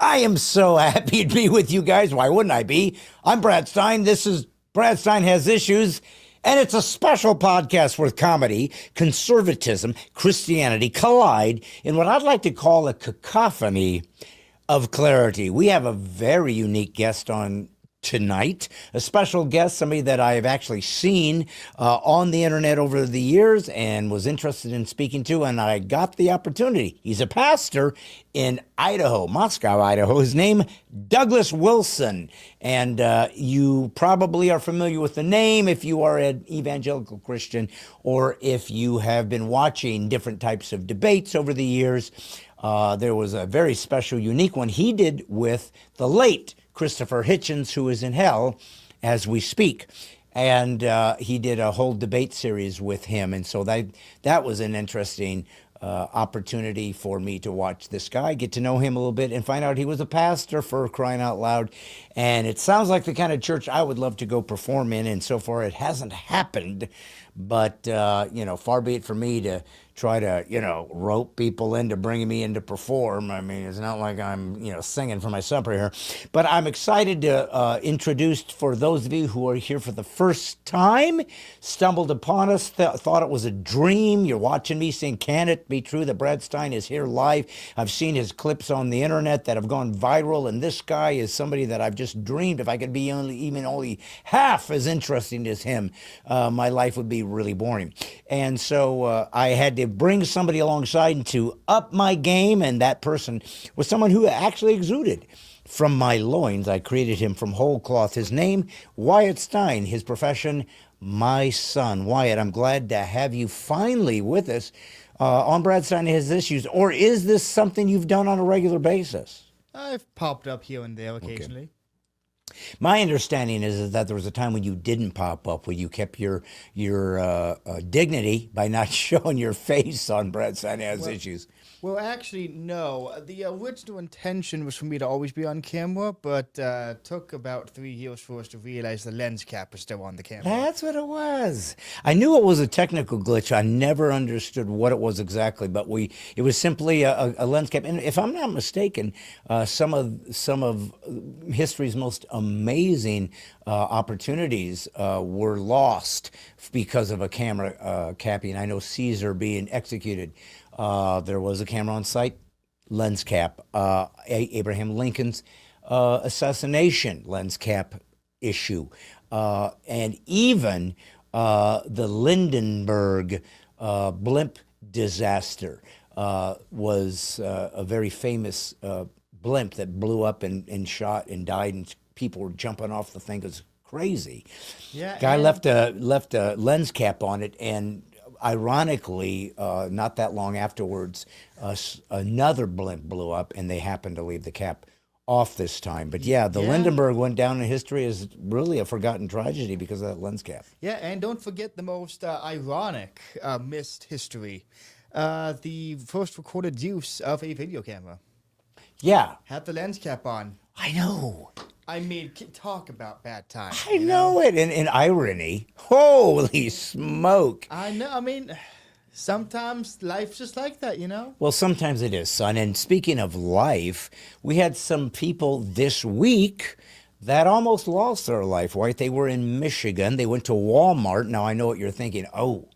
I am so happy to be with you guys. Why wouldn't I be? I'm Brad Stein. This is Brad Stein Has Issues, and it's a special podcast where comedy, conservatism, Christianity collide in what I'd like to call a cacophony of clarity. We have a very unique guest on tonight, a special guest, somebody that I have actually seen on the internet over the years and was interested in speaking to, and I got the opportunity. He's a pastor in Idaho, Moscow, Idaho. His name, Douglas Wilson, and you probably are familiar with the name if you are an evangelical Christian or if you have been watching different types of debates over the years. There was a very special, unique one he did with the late Christopher Hitchens, who is in hell as we speak. And he did a whole debate series with him. And so that was an interesting opportunity for me to watch this guy, get to know him a little bit, and find out he was a pastor, for crying out loud. And it sounds like the kind of church I would love to go perform in. And so far, it hasn't happened. But, far be it for me to try to, rope people into bringing me in to perform. I mean, it's not like I'm, singing for my supper here. But I'm excited to introduce, for those of you who are here for the first time, stumbled upon us, thought it was a dream. You're watching me saying, can it be true that Brad Stein is here live? I've seen his clips on the internet that have gone viral, and this guy is somebody that I've just dreamed if I could be only half as interesting as him, my life would be really boring. And so I had to bring somebody alongside to up my game, and that person was someone who actually exuded from my loins. I created him from whole cloth. His name, Wyatt Stein. His profession, my son. Wyatt, I'm glad to have you finally with us on Brad Stein Has Issues. Or is this something you've done on a regular basis? I've popped up here and there occasionally. Okay. My understanding is that there was a time when you didn't pop up, when you kept your dignity by not showing your face on Brad Stein Has Issues. Well, actually, no. The original intention was for me to always be on camera, but took about 3 years for us to realize the lens cap was still on the camera. That's what it was. I knew it was a technical glitch. I never understood what it was exactly, but it was simply a lens cap. And if I'm not mistaken, some of history's most amazing opportunities were lost because of a camera capping. I know Caesar being executed. There was a camera on site, lens cap. Abraham Lincoln's assassination, lens cap issue. And even the Lindenberg blimp disaster was a very famous blimp that blew up and shot and died, and people were jumping off the thing. It was crazy. Yeah, Guy left a lens cap on it, and ironically, not that long afterwards, another blimp blew up, and they happened to leave the cap off this time. But yeah, the Lindenberg went down in history as really a forgotten tragedy because of that lens cap. Yeah, and don't forget the most ironic missed history. The first recorded use of a video camera. Yeah. Had the lens cap on. I know. I mean, talk about bad time. I know it. And irony. Holy smoke. I know. I mean, sometimes life's just like that, Well, sometimes it is, son. And speaking of life, we had some people this week that almost lost their life, right? They were in Michigan. They went to Walmart. Now, I know what you're thinking. Oh,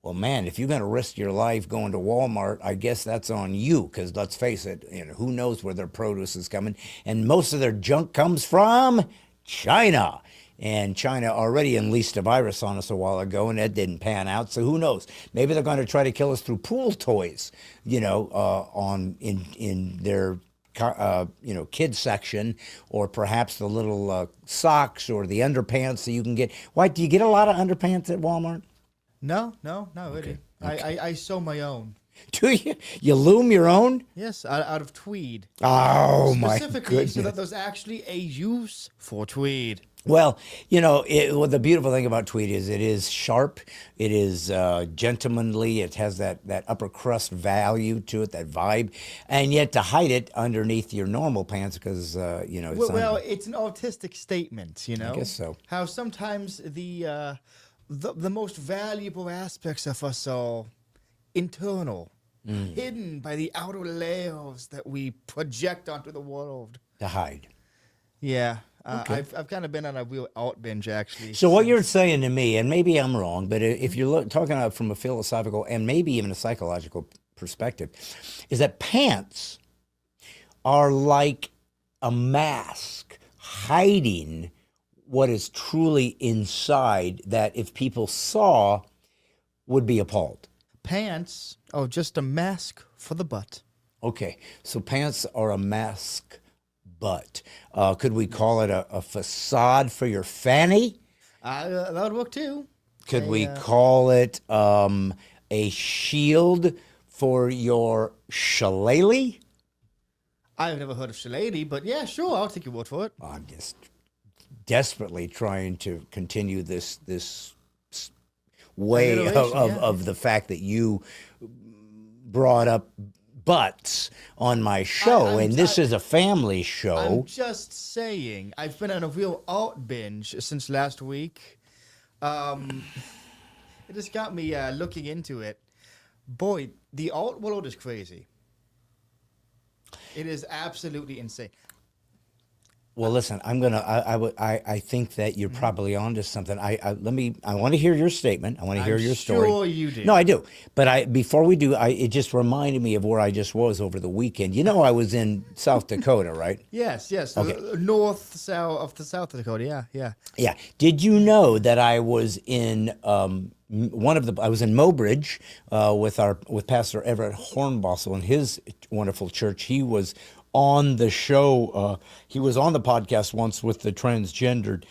well, man, if you're going to risk your life going to Walmart, I guess that's on you, because let's face it, who knows where their produce is coming. And most of their junk comes from China. And China already unleashed a virus on us a while ago, and that didn't pan out. So who knows? Maybe they're going to try to kill us through pool toys, in their kids section, or perhaps the little socks or the underpants that you can get. Why, do you get a lot of underpants at Walmart? No, not really. Okay. I sew my own. Do you? You loom your own? Yes, out of tweed. Oh, my Specifically, goodness. so that there's actually a use for tweed. Well, the beautiful thing about tweed is it is sharp, it is gentlemanly, it has that upper crust value to it, that vibe, and yet to hide it underneath your normal pants because, it's it's an artistic statement, I guess so. How sometimes the most valuable aspects of us are internal. hidden by the outer layers that we project onto the world. To hide. Yeah. Okay. I've kind of been on a real alt binge, actually. So what you're saying to me, and maybe I'm wrong, but if you're talking about from a philosophical and maybe even a psychological perspective, is that pants are like a mask hiding what is truly inside that if people saw would be appalled. Pants are just a mask for the butt. Okay, so pants are a mask butt. Could we call it a facade for your fanny? That would work too. Could we call it a shield for your shillelagh? I've never heard of shillelagh, but yeah, sure, I'll take your word for it. I'm just desperately trying to continue this way of the fact that you brought up butts on my show, and this is a family show. I'm just saying, I've been on a real alt binge since last week. It just got me looking into it. Boy, the alt world is crazy. It is absolutely insane. Well, listen, I think that you're probably onto something. I want to hear your statement. I want to hear your story. Sure you do. No, I do. But before we do, it just reminded me of where I just was over the weekend. You know, I was in South Dakota, right? Yes. Okay. South Dakota. Yeah. Yeah. Did you know that I was in I was in Mobridge with Pastor Everett Hornbossel and his wonderful church. He was on the show. He was on the podcast once with the transgendered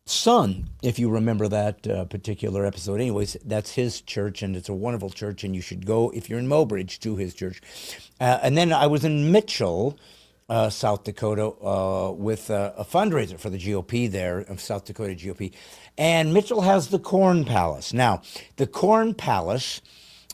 son, if you remember that particular episode. Anyways, that's his church, and it's a wonderful church, and you should go, if you're in Mobridge, to his church. And then I was in Mitchell, South Dakota, with a fundraiser for the GOP there, of South Dakota GOP. And Mitchell has the Corn Palace. Now, the Corn Palace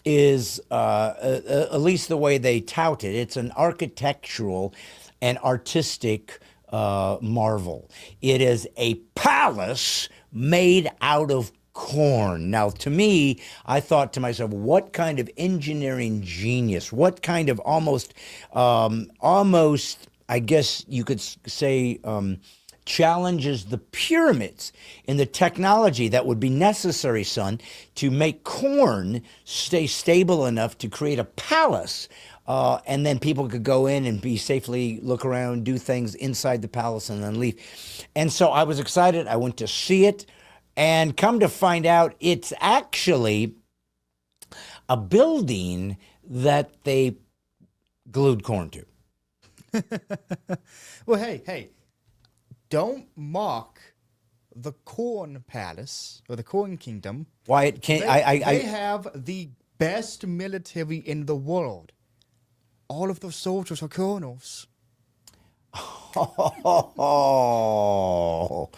is, at least the way they tout it, it's an architectural and artistic marvel. It is a palace made out of corn. Now, to me, I thought to myself, what kind of engineering genius, what kind of almost, I guess you could say, challenges the pyramids in the technology that would be necessary, son, to make corn stay stable enough to create a palace. And then people could go in and be safely look around, do things inside the palace, and then leave. And so I was excited. I went to see it, and come to find out, it's actually a building that they glued corn to. Well, hey. Don't mock the Corn Palace or the Corn Kingdom. Why it can't? They have the best military in the world. All of those soldiers are colonels. Oh,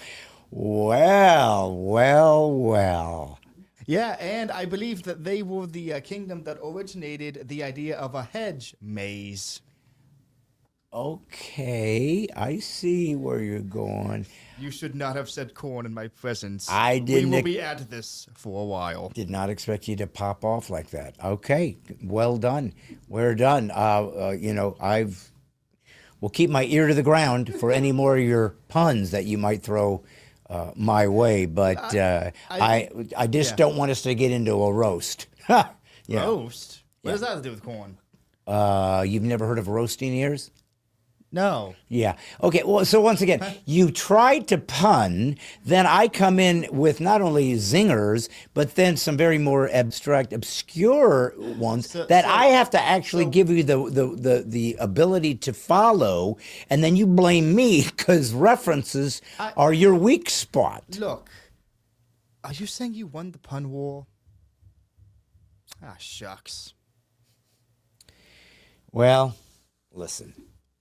well. Yeah, and I believe that they were the kingdom that originated the idea of a hedge maze. Okay, I see where you're going. You should not have said corn in my presence. I didn't. We will be at this for a while. Did not expect you to pop off like that. Okay, well done. We're done. Will keep my ear to the ground for any more of your puns that you might throw my way. But I just don't want us to get into a roast. Yeah. Roast? What does that have to do with corn? You've never heard of roasting ears? No. Yeah. Okay. Well, so once again, you tried to pun, then I come in with not only zingers, but then some very more abstract, obscure ones I have to actually give you the ability to follow, and then you blame me because references are your weak spot. Look, are you saying you won the pun war? Ah, shucks. Well, listen.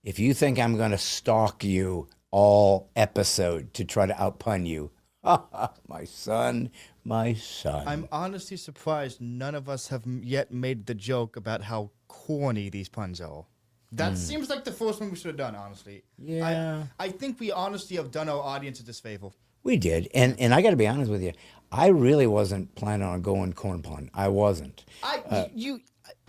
If you think I'm going to stalk you all episode to try to outpun you, my son. I'm honestly surprised none of us have yet made the joke about how corny these puns are. That seems like the first one we should have done, honestly. Yeah. I think we honestly have done our audience a disfavor. We did. And I got to be honest with you. I really wasn't planning on going corn pun. I wasn't.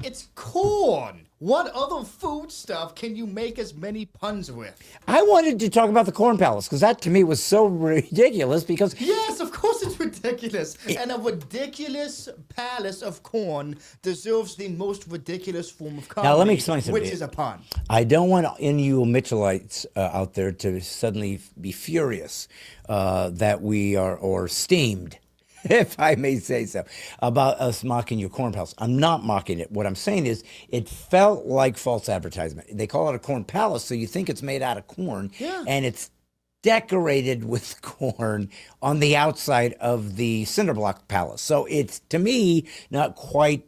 It's corn. What other food stuff can you make as many puns with? I wanted to talk about the Corn Palace because that to me was so ridiculous because Yes, of course it's ridiculous. And a ridiculous palace of corn deserves the most ridiculous form of comedy. Now, let me explain something. Which is a pun. I don't want any of you Mitchellites out there to suddenly be furious that we are, or steamed, if I may say so, about us mocking your Corn Palace. I'm not mocking it. What I'm saying is it felt like false advertisement. They call it a Corn Palace, so you think it's made out of corn, and it's decorated with corn on the outside of the cinderblock palace. So it's, to me, not quite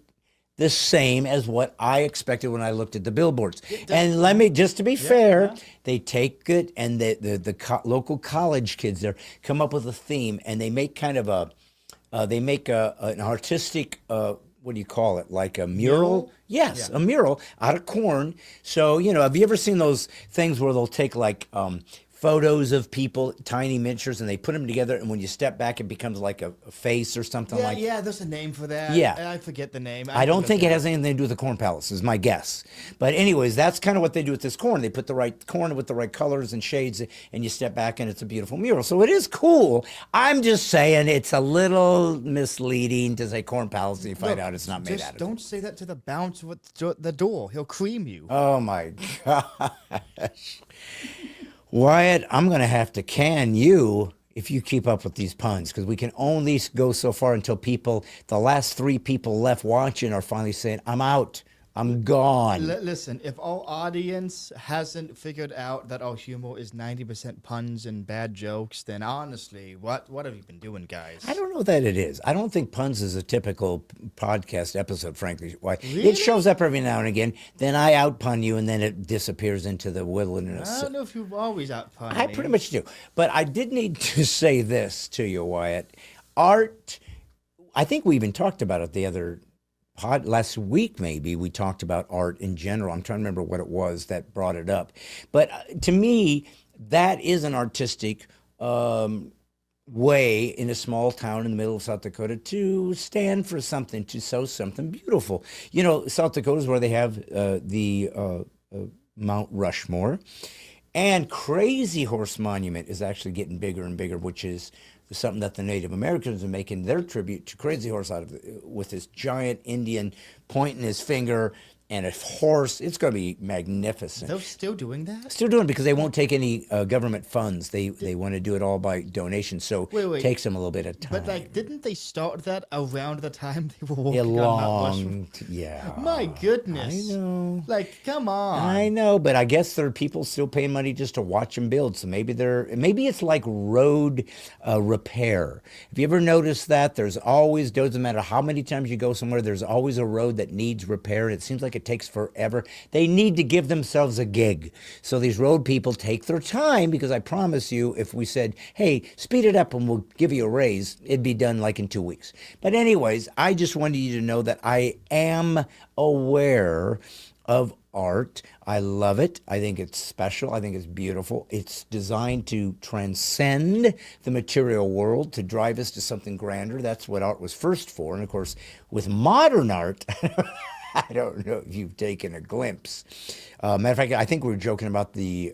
the same as what I expected when I looked at the billboards. And let me, just to be fair, they take it, and the local college kids there come up with a theme, and they make kind of a, an artistic, what do you call it? Like a mural? Yes, a mural out of corn. So, have you ever seen those things where they'll take like photos of people, tiny miniatures, and they put them together, and when you step back, it becomes like a face or something like that? Yeah, there's a name for that. Yeah. I forget the name. I don't think it has anything to do with the Corn Palace, is my guess. But anyways, that's kind of what they do with this corn. They put the right corn with the right colors and shades, and you step back, and it's a beautiful mural. So it is cool. I'm just saying it's a little misleading to say Corn Palace, and you find out it's not made out of it. Don't say that to the bouncer at the door. He'll cream you. Oh, my gosh. Wyatt, I'm going to have to can you if you keep up with these puns, because we can only go so far until the last 3 people left watching are finally saying, I'm out. I'm gone. Listen, if our audience hasn't figured out that our humor is 90% puns and bad jokes, then honestly, what have you been doing, guys? I don't know that it is. I don't think puns is a typical podcast episode, frankly. Why? Really? It shows up every now and again. Then I outpun you, and then it disappears into the wilderness. I don't know if you've always outpunned I me. pretty much do. But I did need to say this to you, Wyatt. Art, I think we even talked about it the other last week, maybe we talked about art in general. I'm trying to remember what it was that brought it up. But to me, that is an artistic way in a small town in the middle of South Dakota to stand for something, to show something beautiful. South Dakota is where they have the Mount Rushmore. And Crazy Horse Monument is actually getting bigger and bigger, which is something that the Native Americans are making their tribute to Crazy Horse out of, with this giant Indian pointing his finger and a horse. It's going to be magnificent. They're still doing that? Still doing it because they won't take any government funds. They want to do it all by donation, so it takes them a little bit of time. But didn't they start that around the time they were working on Mount Rushmore? Yeah. My goodness. I know. Come on. I know, but I guess there are people still paying money just to watch them build. So maybe it's like road repair. Have you ever noticed that? There's always, doesn't matter how many times you go somewhere, there's always a road that needs repair. It seems like it takes forever. They need to give themselves a gig. So these road people take their time, because I promise you, if we said, hey, speed it up and we'll give you a raise, it'd be done like in 2 weeks. But anyways, I just wanted you to know that I am aware of art. I love it. I think it's special. I think it's beautiful. It's designed to transcend the material world, to drive us to something grander. That's what art was first for. And of course, with modern art, I don't know if you've taken a glimpse. Matter of fact, I think we were joking about the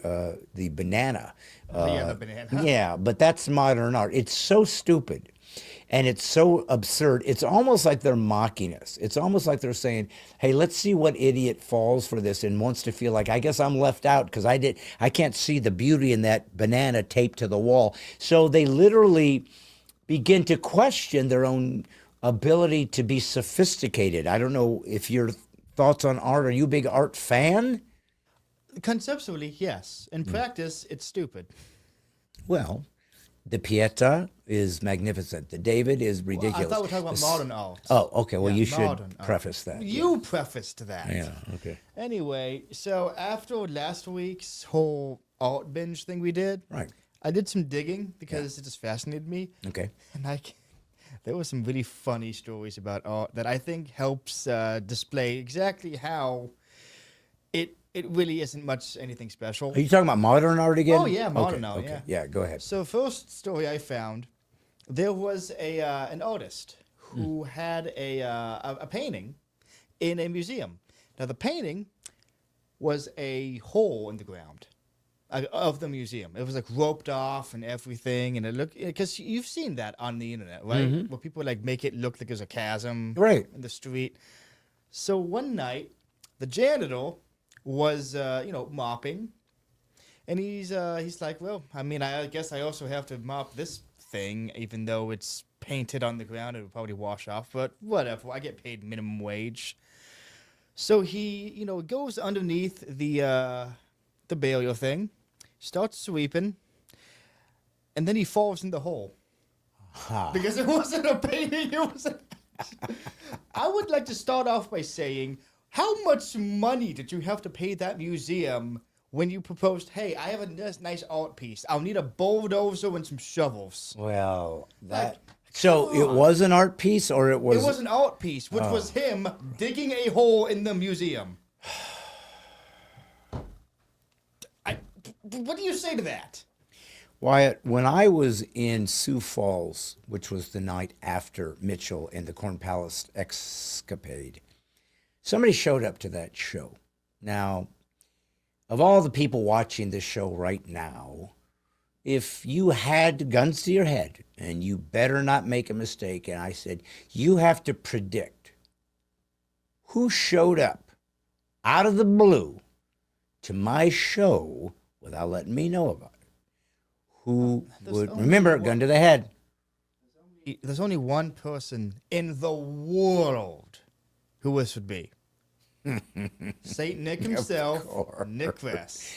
banana. The banana. Yeah, but that's modern art. It's so stupid. And it's so absurd. It's almost like they're mocking us. It's almost like they're saying, hey, let's see what idiot falls for this and wants to feel like, I guess I'm left out because I can't see the beauty in that banana taped to the wall. So they literally begin to question their own ability to be sophisticated. I don't know if your thoughts on art. Are you a big art fan? Conceptually, yes. In practice, it's stupid. Well, the Pieta is magnificent. The David is ridiculous. I thought we were talking about modern art. Oh, okay. Well, Yeah, you should modern art. preface that. You prefaced that. Yeah, okay. Anyway, so after last week's whole art binge thing we did, Right. I did some digging because it just fascinated me. Okay. And there were some really funny stories about art that I think helps display exactly how it really isn't much anything special. Are you talking about modern art again? Oh, yeah, modern art, okay. yeah. Yeah, go ahead. So first story I found, there was an artist who had a painting in a museum. Now, the painting was a hole in the ground of the museum. It was like roped off and everything, and it looked, because you've seen that on the internet, right? Where people like make it look like there's a chasm Right. in the street. So one night, the janitor was, mopping, and he's like, well, I mean, I guess I also have to mop this thing, even though it's painted on the ground. It would probably wash off, but whatever. I get paid minimum wage. So he, goes underneath the burial thing, starts sweeping, and then he falls in the hole. Because it wasn't a painting, it was I would like to start off by saying, how much money did you have to pay that museum when you proposed, hey, I have a nice art piece. I'll need a bulldozer and some shovels. Well, that... Like, So it was an art piece, or it was... It was an art piece, which was him digging a hole in the museum. What do you say to that? Wyatt, when I was in Sioux Falls, which was the night after Mitchell and the Corn Palace escapade, somebody showed up to that show. Now, of all the people watching this show right now, if you had guns to your head, and you better not make a mistake, and I said, you have to predict who showed up out of the blue to my show without letting me know about it. Who would, remember, gun to the head. There's only one person in the world who this would be. Saint Nick himself, Nick Kress.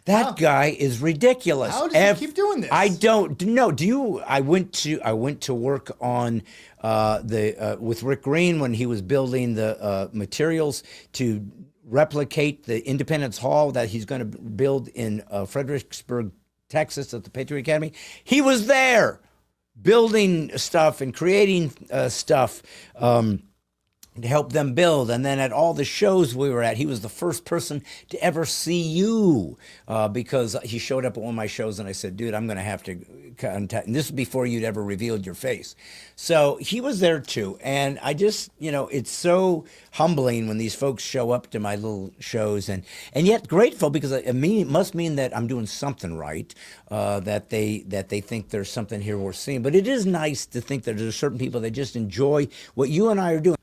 That guy is ridiculous. How does he keep doing this? I don't know. Do you? I went to work on with Rick Green when he was building the materials to replicate the Independence Hall that he's going to build in Fredericksburg, Texas, at the Patriot Academy. He was there building stuff and creating stuff. To help them build. And then at all the shows we were at, he was the first person to ever see you because he showed up at one of my shows and I said, dude, I'm going to have to contact. And this was before you'd ever revealed your face. So he was there too. And I just, it's so humbling when these folks show up to my little shows and yet grateful because it must mean that I'm doing something right, that they think there's something here worth seeing. But it is nice to think that there's certain people that just enjoy what you and I are doing.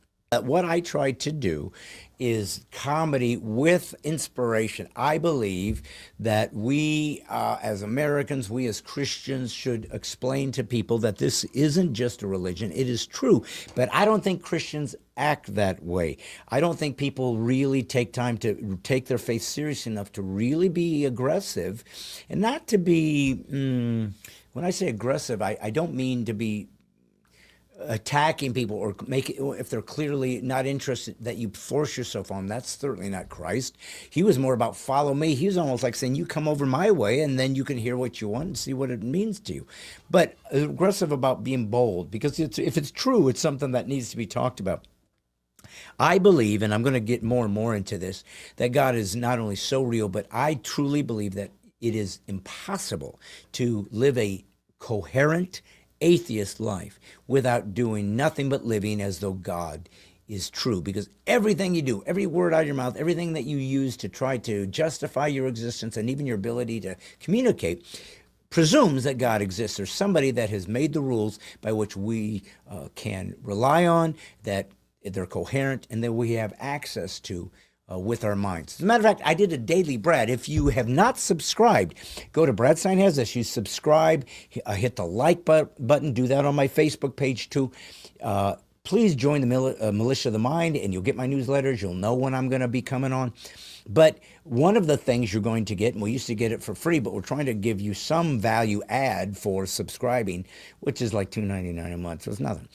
What I try to do is comedy with inspiration. I believe that we as Americans, we as Christians should explain to people that this isn't just a religion. It is true, but I don't think Christians act that way. I don't think people really take time to take their faith serious enough to really be aggressive and not to be, when I say aggressive, I don't mean to be attacking people or make it, if they're clearly not interested, that you force yourself on. That's certainly not Christ. He was more about follow me. He was almost like saying, you come over my way and then you can hear what you want and see what it means to you. But aggressive about being bold, because if it's true, it's something that needs to be talked about. I believe, and I'm going to get more and more into this, that God is not only so real, but I truly believe that it is impossible to live a coherent atheist life without doing nothing but living as though God is true. Because everything you do, every word out of your mouth, everything that you use to try to justify your existence and even your ability to communicate presumes that God exists. There's somebody that has made the rules by which we can rely on, that they're coherent, and that we have access to with our minds. As a matter of fact, I did a daily Brad. If you have not subscribed, go to Brad Stein Has Issues, subscribe, hit the like button, do that on my Facebook page too. Please join the Militia of the Mind, and you'll get my newsletters. You'll know when I'm going to be coming on. But one of the things you're going to get, and we used to get it for free, but we're trying to give you some value add for subscribing, which is like $2.99 a month, so it's nothing,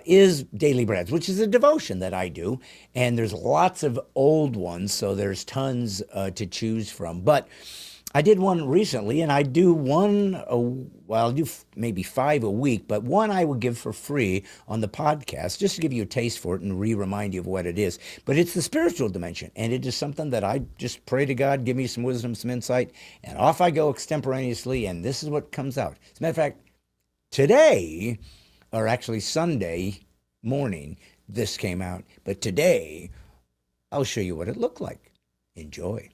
is Daily Brads, which is a devotion that I do. And there's lots of old ones, so there's tons to choose from. But I did one recently, and I do one, I'll do maybe 5 a week, but one I will give for free on the podcast, just to give you a taste for it and remind you of what it is. But it's the spiritual dimension, and it is something that I just pray to God, give me some wisdom, some insight, and off I go extemporaneously, and this is what comes out. As a matter of fact, today, or actually Sunday morning, this came out. But today, I'll show you what it looked like. Enjoy.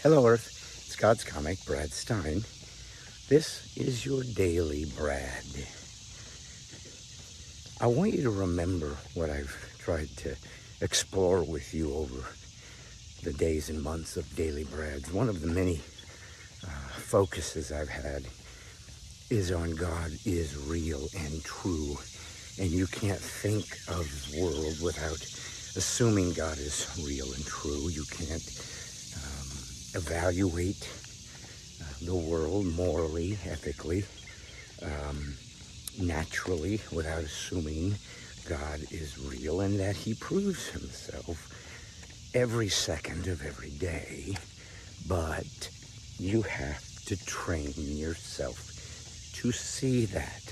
Hello, Earth. It's God's Comic, Brad Stein. This is your daily Brad. I want you to remember what I've tried to explore with you over the days and months of daily Brads. One of the many focuses I've had is on God is real and true. And you can't think of the world without assuming God is real and true. You can't evaluate the world morally, ethically, naturally, without assuming God is real and that he proves himself every second of every day. But you have to train yourself to see that.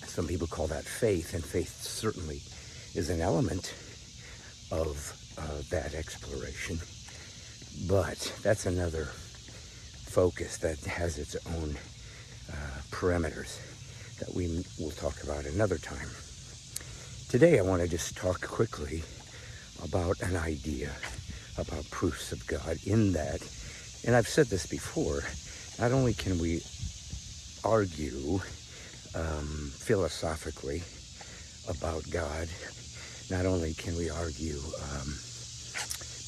Some people call that faith, and faith certainly is an element of that exploration. But that's another focus that has its own parameters that we will talk about another time. Today I want to just talk quickly about an idea about proofs of God in that, and I've said this before, not only can we argue philosophically about God, not only can we argue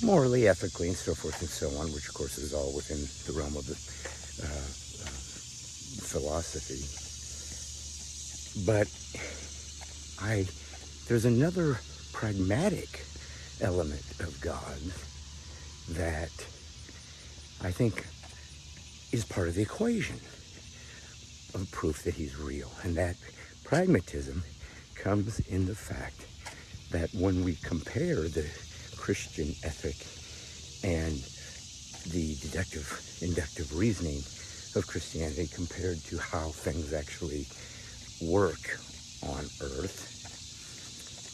morally, ethically, and so forth and so on, which of course is all within the realm of the philosophy, but there's another pragmatic element of God that I think is part of the equation of proof that he's real. And that pragmatism comes in the fact that when we compare the Christian ethic and the inductive reasoning of Christianity compared to how things actually work on earth,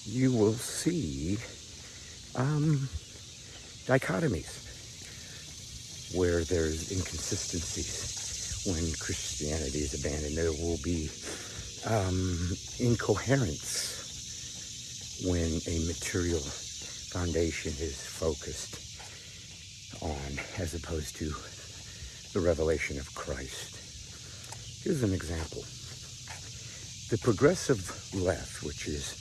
you will see dichotomies where there's inconsistencies. When Christianity is abandoned, there will be incoherence when a material foundation is focused on, as opposed to the revelation of Christ. Here's an example. The progressive left, which is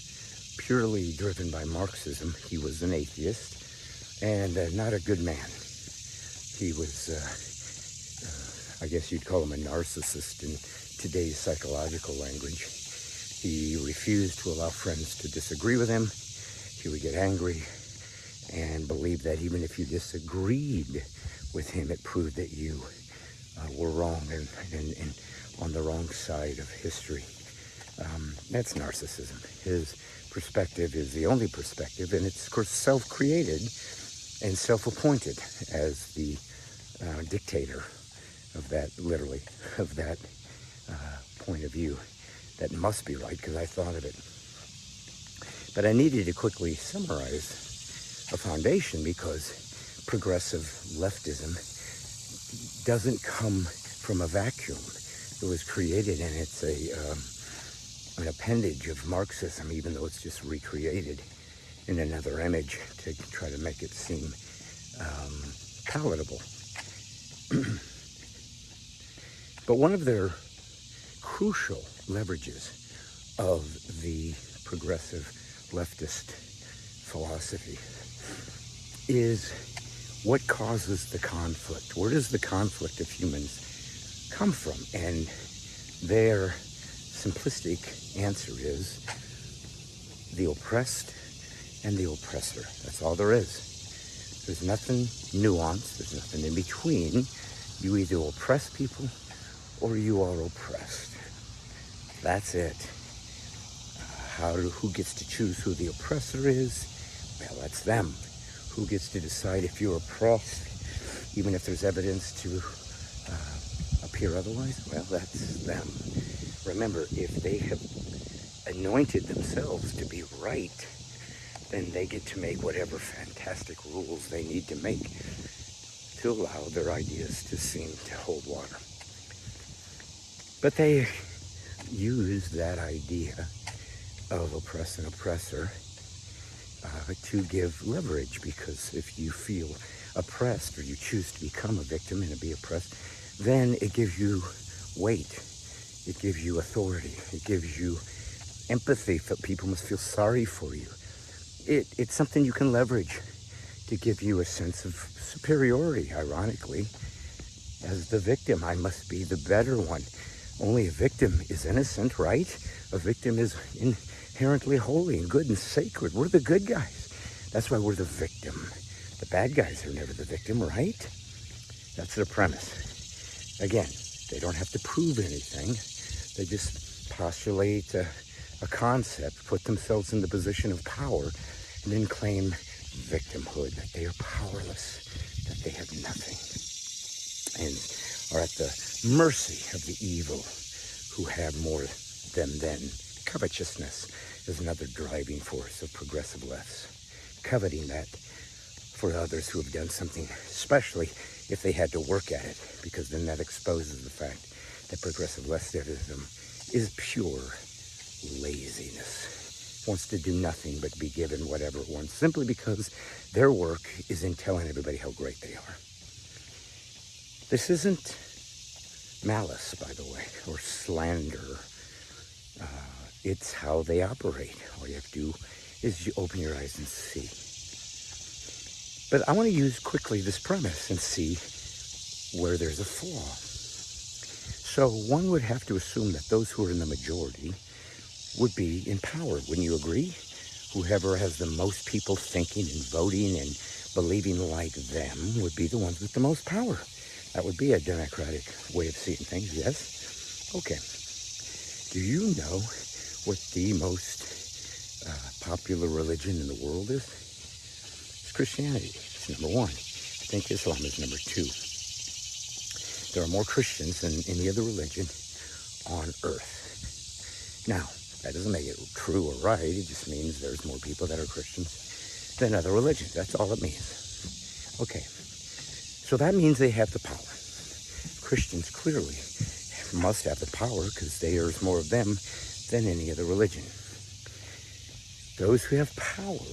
purely driven by Marxism, he was an atheist and not a good man. He was, I guess you'd call him a narcissist in today's psychological language. He refused to allow friends to disagree with him. He would get angry and believe that even if you disagreed with him, it proved that you were wrong and on the wrong side of history. That's narcissism. His perspective is the only perspective, and it's, of course, self-created and self-appointed as the dictator of that, literally, of that point of view. That must be right, because I thought of it. But I needed to quickly summarize a foundation, because progressive leftism doesn't come from a vacuum. It was created, and it's an appendage of Marxism, even though it's just recreated in another image to try to make it seem palatable. But one of their crucial leverages of the progressive leftist philosophy is what causes the conflict. Where does the conflict of humans come from? And their simplistic answer is the oppressed and the oppressor. That's all there is. There's nothing nuanced. There's nothing in between. You either oppress people or you are oppressed. That's it. Who gets to choose who the oppressor is? Well, that's them. Who gets to decide if you're oppressed, even if there's evidence to appear otherwise? Well, that's them. Remember, if they have anointed themselves to be right, then they get to make whatever fantastic rules they need to make to allow their ideas to seem to hold water. But they use that idea of oppress and oppressor to give leverage, because if you feel oppressed or you choose to become a victim and to be oppressed, then it gives you weight, it gives you authority, it gives you empathy. People must feel sorry for you. It's something you can leverage to give you a sense of superiority, ironically. As the victim, I must be the better one. Only a victim is innocent, right? A victim is inherently holy and good and sacred. We're the good guys. That's why we're the victim. The bad guys are never the victim, right? That's their premise. Again, they don't have to prove anything. They just postulate a concept, put themselves in the position of power, and then claim victimhood, that they are powerless, that they have nothing, and are at the mercy of the evil who have more than them. Covetousness is another driving force of progressive lefts. Coveting that for others who have done something, especially if they had to work at it, because then that exposes the fact that progressive leftism is pure laziness. Wants to do nothing but be given whatever it wants, simply because their work is in telling everybody how great they are. This isn't malice, by the way, or slander. It's how they operate. All you have to do is you open your eyes and see. But I want to use quickly this premise and see where there's a flaw. So one would have to assume that those who are in the majority would be in power. Wouldn't you agree? Whoever has the most people thinking and voting and believing like them would be the ones with the most power. That would be a democratic way of seeing things, yes? Okay. Do you know what the most popular religion in the world is? It's Christianity. It's number one. I think Islam is number two. There are more Christians than any other religion on earth. Now, that doesn't make it true or right. It just means there's more people that are Christians than other religions. That's all it means. Okay. So that means they have the power. Christians clearly must have the power because there's more of them than any other religion. Those who have power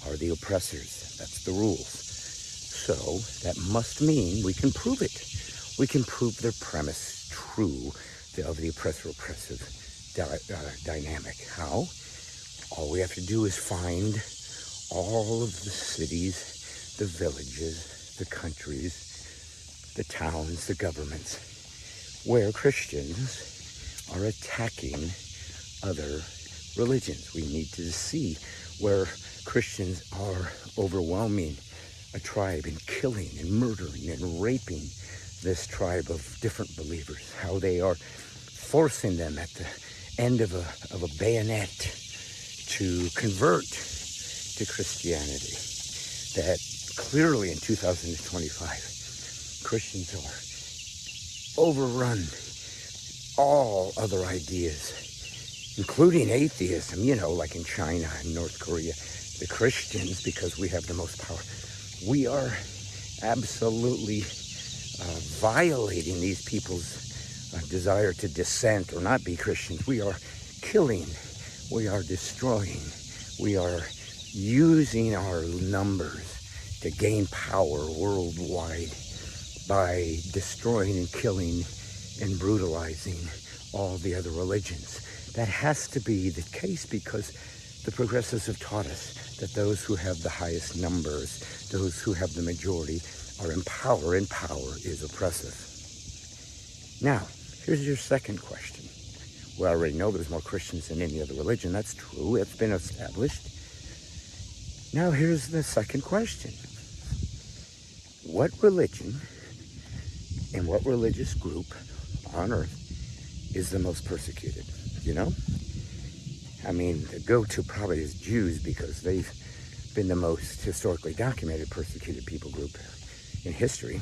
are the oppressors. That's the rules. So that must mean we can prove it. We can prove their premise true of the oppressor-oppressive dynamic. How? All we have to do is find all of the cities, the villages, the countries, the towns, the governments, where Christians are attacking other religions. We need to see where Christians are overwhelming a tribe and killing and murdering and raping this tribe of different believers, how they are forcing them at the end of a bayonet to convert to Christianity. That clearly in 2025, Christians are overrun all other ideas, including atheism, like in China and North Korea. The Christians, because we have the most power, we are absolutely violating these people's desire to dissent or not be Christians. We are killing, we are destroying, we are using our numbers to gain power worldwide by destroying and killing and brutalizing all the other religions. That has to be the case because the progressives have taught us that those who have the highest numbers, those who have the majority, are in power, and power is oppressive. Now, here's your second question. We already know there's more Christians than any other religion. That's true. It's been established. Now, here's the second question. What religion and what religious group on earth is the most persecuted? I mean, the go-to probably is Jews because they've been the most historically documented persecuted people group in history.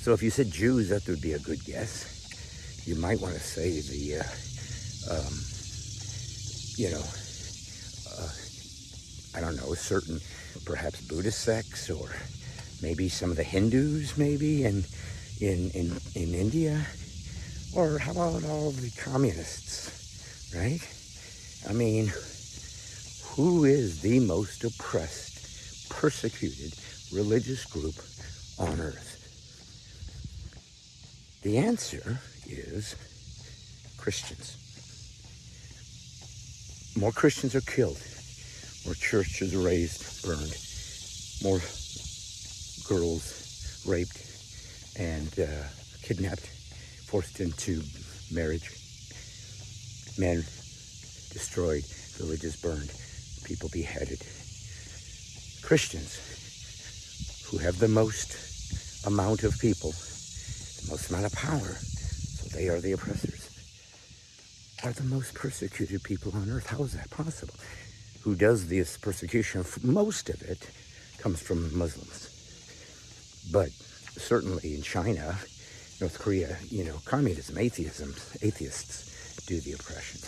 So if you said Jews, that would be a good guess. You might want to say the, I don't know, certain perhaps Buddhist sects, or maybe some of the Hindus, maybe in India, Or how about all the communists, right? I mean, who is the most oppressed, persecuted religious group on earth? The answer is Christians. More Christians are killed, more churches razed, burned, more girls raped and kidnapped, forced into marriage, men destroyed, villages burned, people beheaded. Christians, who have the most amount of people, the most amount of power, so they are the oppressors, are the most persecuted people on earth. How is that possible? Who does this persecution? Most of it comes from Muslims. But certainly in China, North Korea, communism, atheists do the oppression.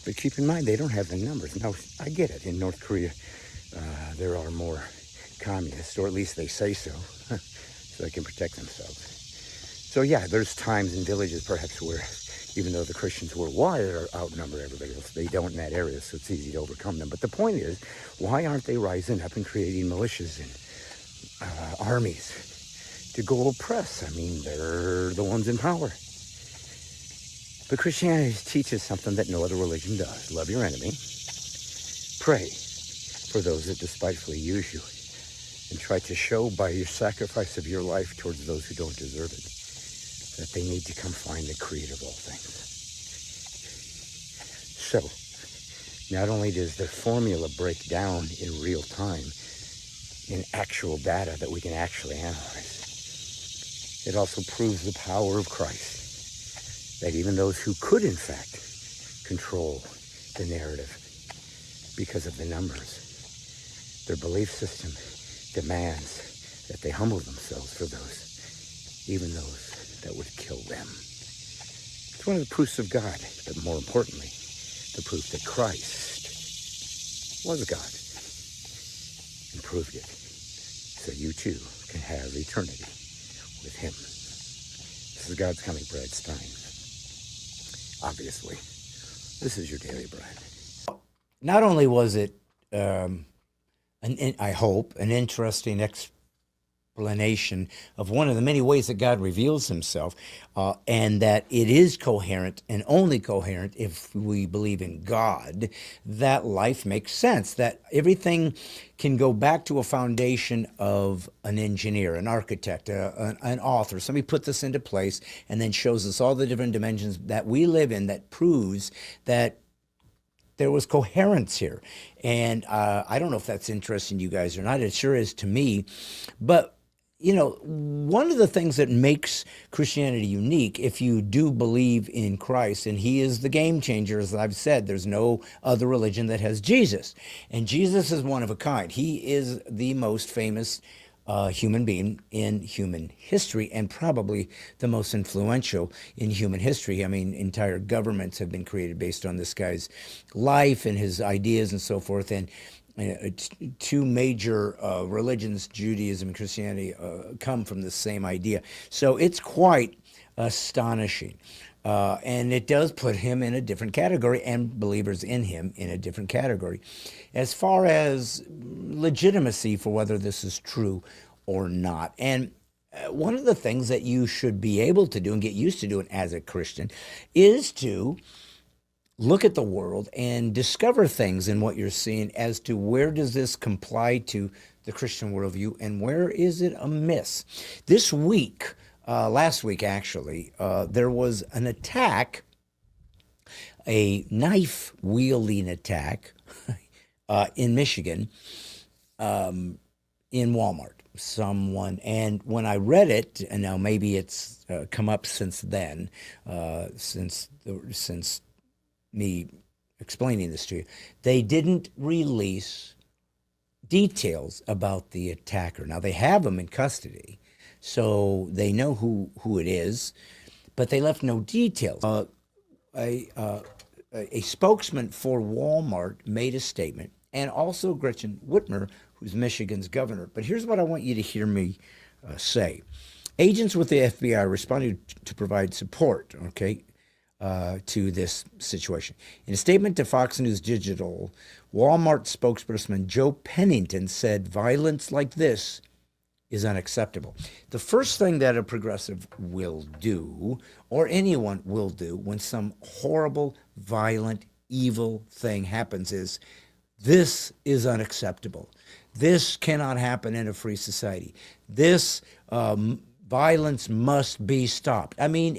But keep in mind, they don't have the numbers. Now, I get it. In North Korea, there are more communists, or at least they say so, so they can protect themselves. So yeah, there's times in villages perhaps where, even though the Christians worldwide outnumber everybody else, they don't in that area, so it's easy to overcome them. But the point is, why aren't they rising up and creating militias and armies to go oppress? I mean, they're the ones in power. But Christianity teaches something that no other religion does. Love your enemy. Pray for those that despitefully use you. And try to show by your sacrifice of your life towards those who don't deserve it that they need to come find the creator of all things. So, not only does the formula break down in real time, in actual data that we can actually analyze, it also proves the power of Christ, that even those who could in fact control the narrative because of the numbers, their belief system demands that they humble themselves for those, even those that would kill them. It's one of the proofs of God, but more importantly, the proof that Christ was God and proved it, so you too can have eternity with him. This is God's Coming, Brad Stein. Obviously, this is your daily bread. Not only was it, I hope, an interesting explanation of one of the many ways that God reveals himself, and that it is coherent and only coherent if we believe in God, that life makes sense, that everything can go back to a foundation of an engineer, an architect, an author. Somebody put this into place and then shows us all the different dimensions that we live in, that proves that there was coherence here. And I don't know if that's interesting to you guys or not. It sure is to me. But, one of the things that makes Christianity unique, if you do believe in Christ, and he is the game changer, as I've said, there's no other religion that has Jesus. And Jesus is one of a kind. He is the most famous human being in human history, and probably the most influential in human history. I mean, entire governments have been created based on this guy's life and his ideas and so forth. And two major religions, Judaism and Christianity, come from the same idea. So it's quite astonishing. And it does put him in a different category, and believers in him in a different category. As far as legitimacy for whether this is true or not. And one of the things that you should be able to do and get used to doing as a Christian is to look at the world and discover things in what you're seeing as to where does this comply to the Christian worldview and where is it amiss. This week, last week actually, there was an attack, a knife-wielding attack in Michigan, in Walmart. And when I read it, and now maybe it's come up since then, since me explaining this to you, they didn't release details about the attacker. Now they have him in custody, so they know who it is, but they left no details. A spokesman for Walmart made a statement, and also Gretchen Whitmer, who's Michigan's governor. But here's what I want you to hear me say. Agents with the FBI responded to provide support, to this situation. In a statement to Fox News Digital, Walmart spokesperson Joe Pennington said violence like this is unacceptable. The first thing that a progressive will do, or anyone will do, when some horrible, violent, evil thing happens is, this is unacceptable. This cannot happen in a free society. This violence must be stopped. I mean,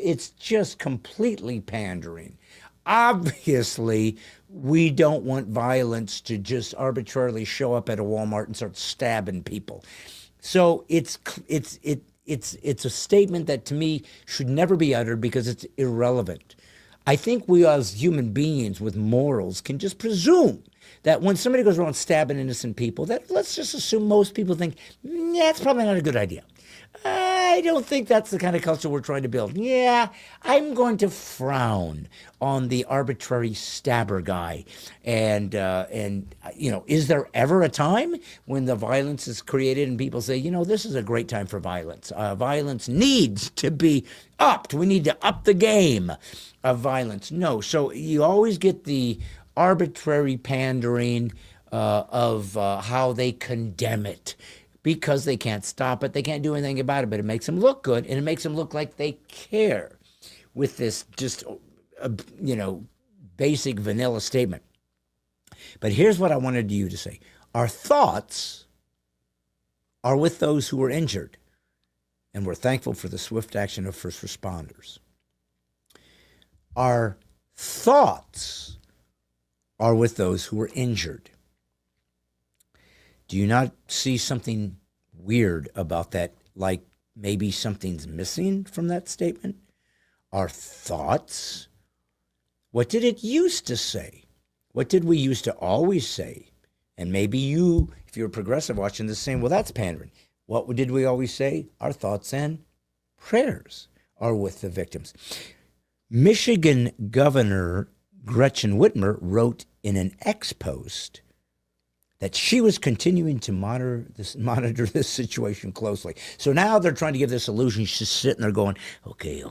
it's just completely pandering. Obviously, we don't want violence to just arbitrarily show up at a Walmart and start stabbing people. So it's a statement that to me should never be uttered because it's irrelevant. I think we as human beings with morals can just presume that when somebody goes around stabbing innocent people, that let's just assume most people think, that's probably not a good idea. I don't think that's the kind of culture we're trying to build. Yeah, I'm going to frown on the arbitrary stabber guy. And is there ever a time when the violence is created and people say, this is a great time for violence. Violence needs to be upped. We need to up the game of violence. No, so you always get the arbitrary pandering of how they condemn it. Because they can't stop it, they can't do anything about it, but it makes them look good, and it makes them look like they care with this just, basic vanilla statement. But here's what I wanted you to say. Our thoughts are with those who were injured, and we're thankful for the swift action of first responders. Our thoughts are with those who were injured. Do you not see something weird about that? Like maybe something's missing from that statement? Our thoughts? What did it used to say? What did we used to always say? And maybe you, if you're a progressive watching this, saying, well, that's pandering. What did we always say? Our thoughts and prayers are with the victims. Michigan Governor Gretchen Whitmer wrote in an X post that she was continuing to monitor this situation closely. So now they're trying to give this illusion. She's sitting there going, okay,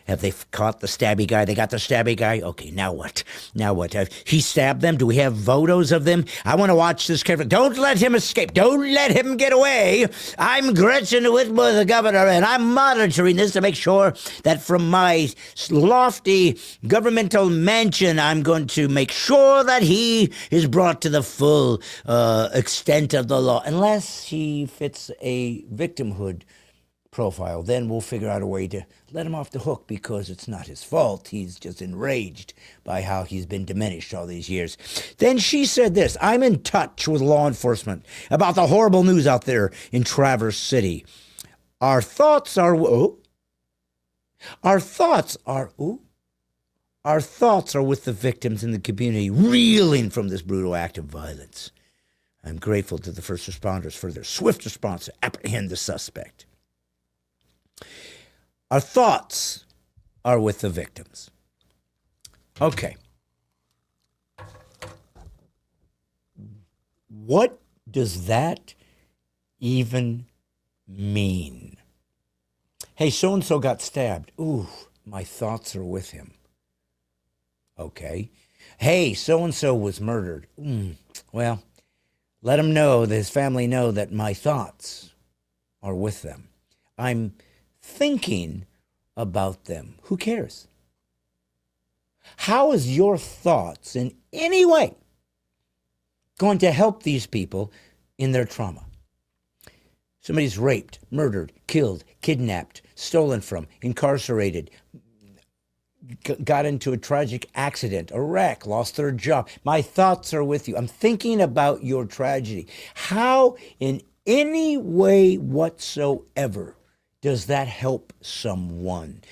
have they caught the stabby guy? They got the stabby guy? Okay, now what? Have he stabbed them? Do we have photos of them? I want to watch this carefully. Don't let him escape. Don't let him get away. I'm Gretchen Whitmer, the governor, and I'm monitoring this to make sure that from my lofty governmental mansion, I'm going to make sure that he is brought to the full extent of the law, unless he fits a victimhood profile. Then we'll figure out a way to let him off the hook because it's not his fault. He's just enraged by how he's been diminished all these years. Then she said this, I'm in touch with law enforcement about the horrible news out there in Traverse City. Our thoughts are with the victims in the community reeling from this brutal act of violence. I'm grateful to the first responders for their swift response to apprehend the suspect. Our thoughts are with the victims. Okay. What does that even mean? Hey, so-and-so got stabbed. Ooh, my thoughts are with him. Okay. Hey, so-and-so was murdered. Well, let him know, his family know that my thoughts are with them. I'm thinking about them. Who cares? How is your thoughts in any way going to help these people in their trauma? Somebody's raped, murdered, killed, kidnapped, stolen from, incarcerated, got into a tragic accident, a wreck, lost their job. My thoughts are with you. I'm thinking about your tragedy. How, in any way whatsoever, does that help someone?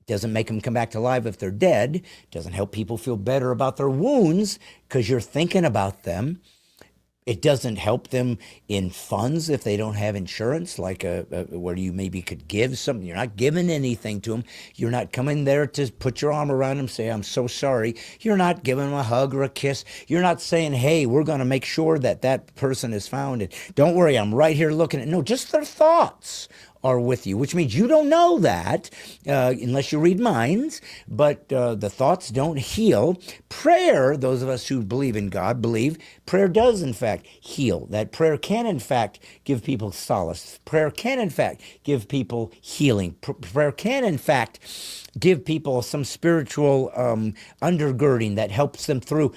Doesn't make them come back to life if they're dead. Doesn't help people feel better about their wounds because you're thinking about them. It doesn't help them in funds if they don't have insurance, like where you maybe could give something. You're not giving anything to them. You're not coming there to put your arm around them, say, I'm so sorry. You're not giving them a hug or a kiss. You're not saying, hey, we're going to make sure that that person is found. And don't worry, I'm right here looking at. No, just their thoughts are with you, which means you don't know that unless you read minds, but the thoughts don't heal. Prayer, those of us who believe in God believe prayer does in fact heal, that prayer can in fact give people solace. Prayer can in fact give people healing. Prayer can in fact give people some spiritual undergirding that helps them through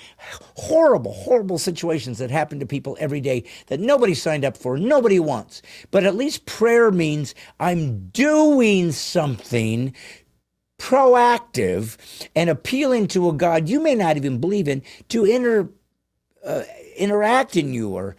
horrible, horrible situations that happen to people every day that nobody signed up for, nobody wants. But at least prayer means I'm doing something proactive and appealing to a God you may not even believe in to interact in your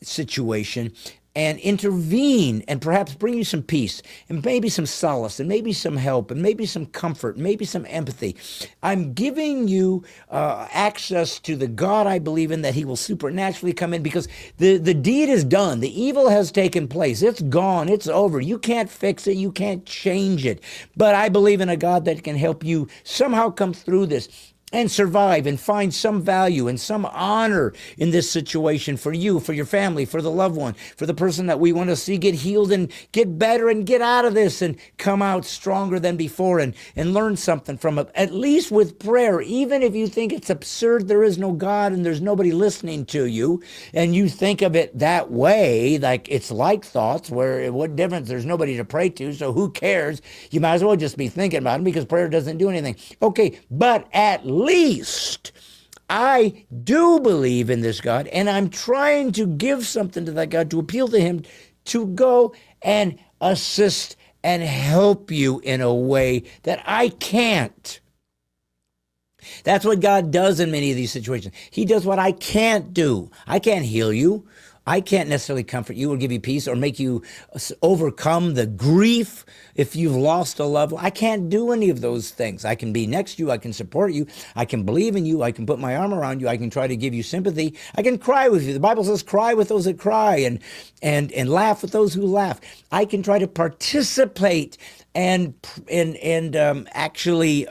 situation and intervene and perhaps bring you some peace and maybe some solace and maybe some help and maybe some comfort and maybe some empathy. I'm giving you access to the God I believe in, that he will supernaturally come in, because the deed is done. The evil has taken place. It's gone. It's over. You can't fix it. You can't change it. But I believe in a God that can help you somehow come through this and survive and find some value and some honor in this situation for you, for your family, for the loved one, for the person that we want to see get healed and get better and get out of this and come out stronger than before and learn something from it, at least with prayer. Even if you think it's absurd, there is no God and there's nobody listening to you, and you think of it that way, like it's like thoughts, where what difference? There's nobody to pray to, so who cares? You might as well just be thinking about it, because prayer doesn't do anything. Okay, but at least I do believe in this God, and I'm trying to give something to that God, to appeal to him to go and assist and help you in a way that I can't. That's what God does in many of these situations. He does what I can't do. I can't heal you. I can't necessarily comfort you or give you peace or make you overcome the grief if you've lost a loved one. I can't do any of those things. I can be next to you. I can support you. I can believe in you. I can put my arm around you. I can try to give you sympathy. I can cry with you. The Bible says cry with those that cry and laugh with those who laugh. I can try to participate and actually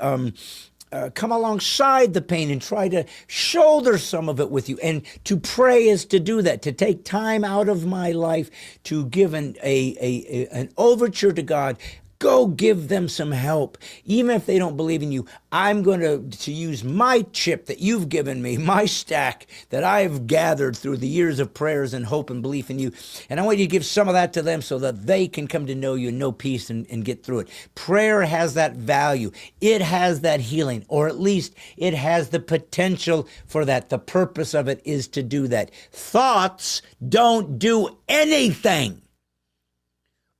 come alongside the pain and try to shoulder some of it with you. And to pray is to do that, to take time out of my life to give an overture to God. Go give them some help. Even if they don't believe in you, I'm going to use my chip that you've given me, my stack that I've gathered through the years of prayers and hope and belief in you. And I want you to give some of that to them so that they can come to know you and know peace and get through it. Prayer has that value. It has that healing, or at least it has the potential for that. The purpose of it is to do that. Thoughts don't do anything.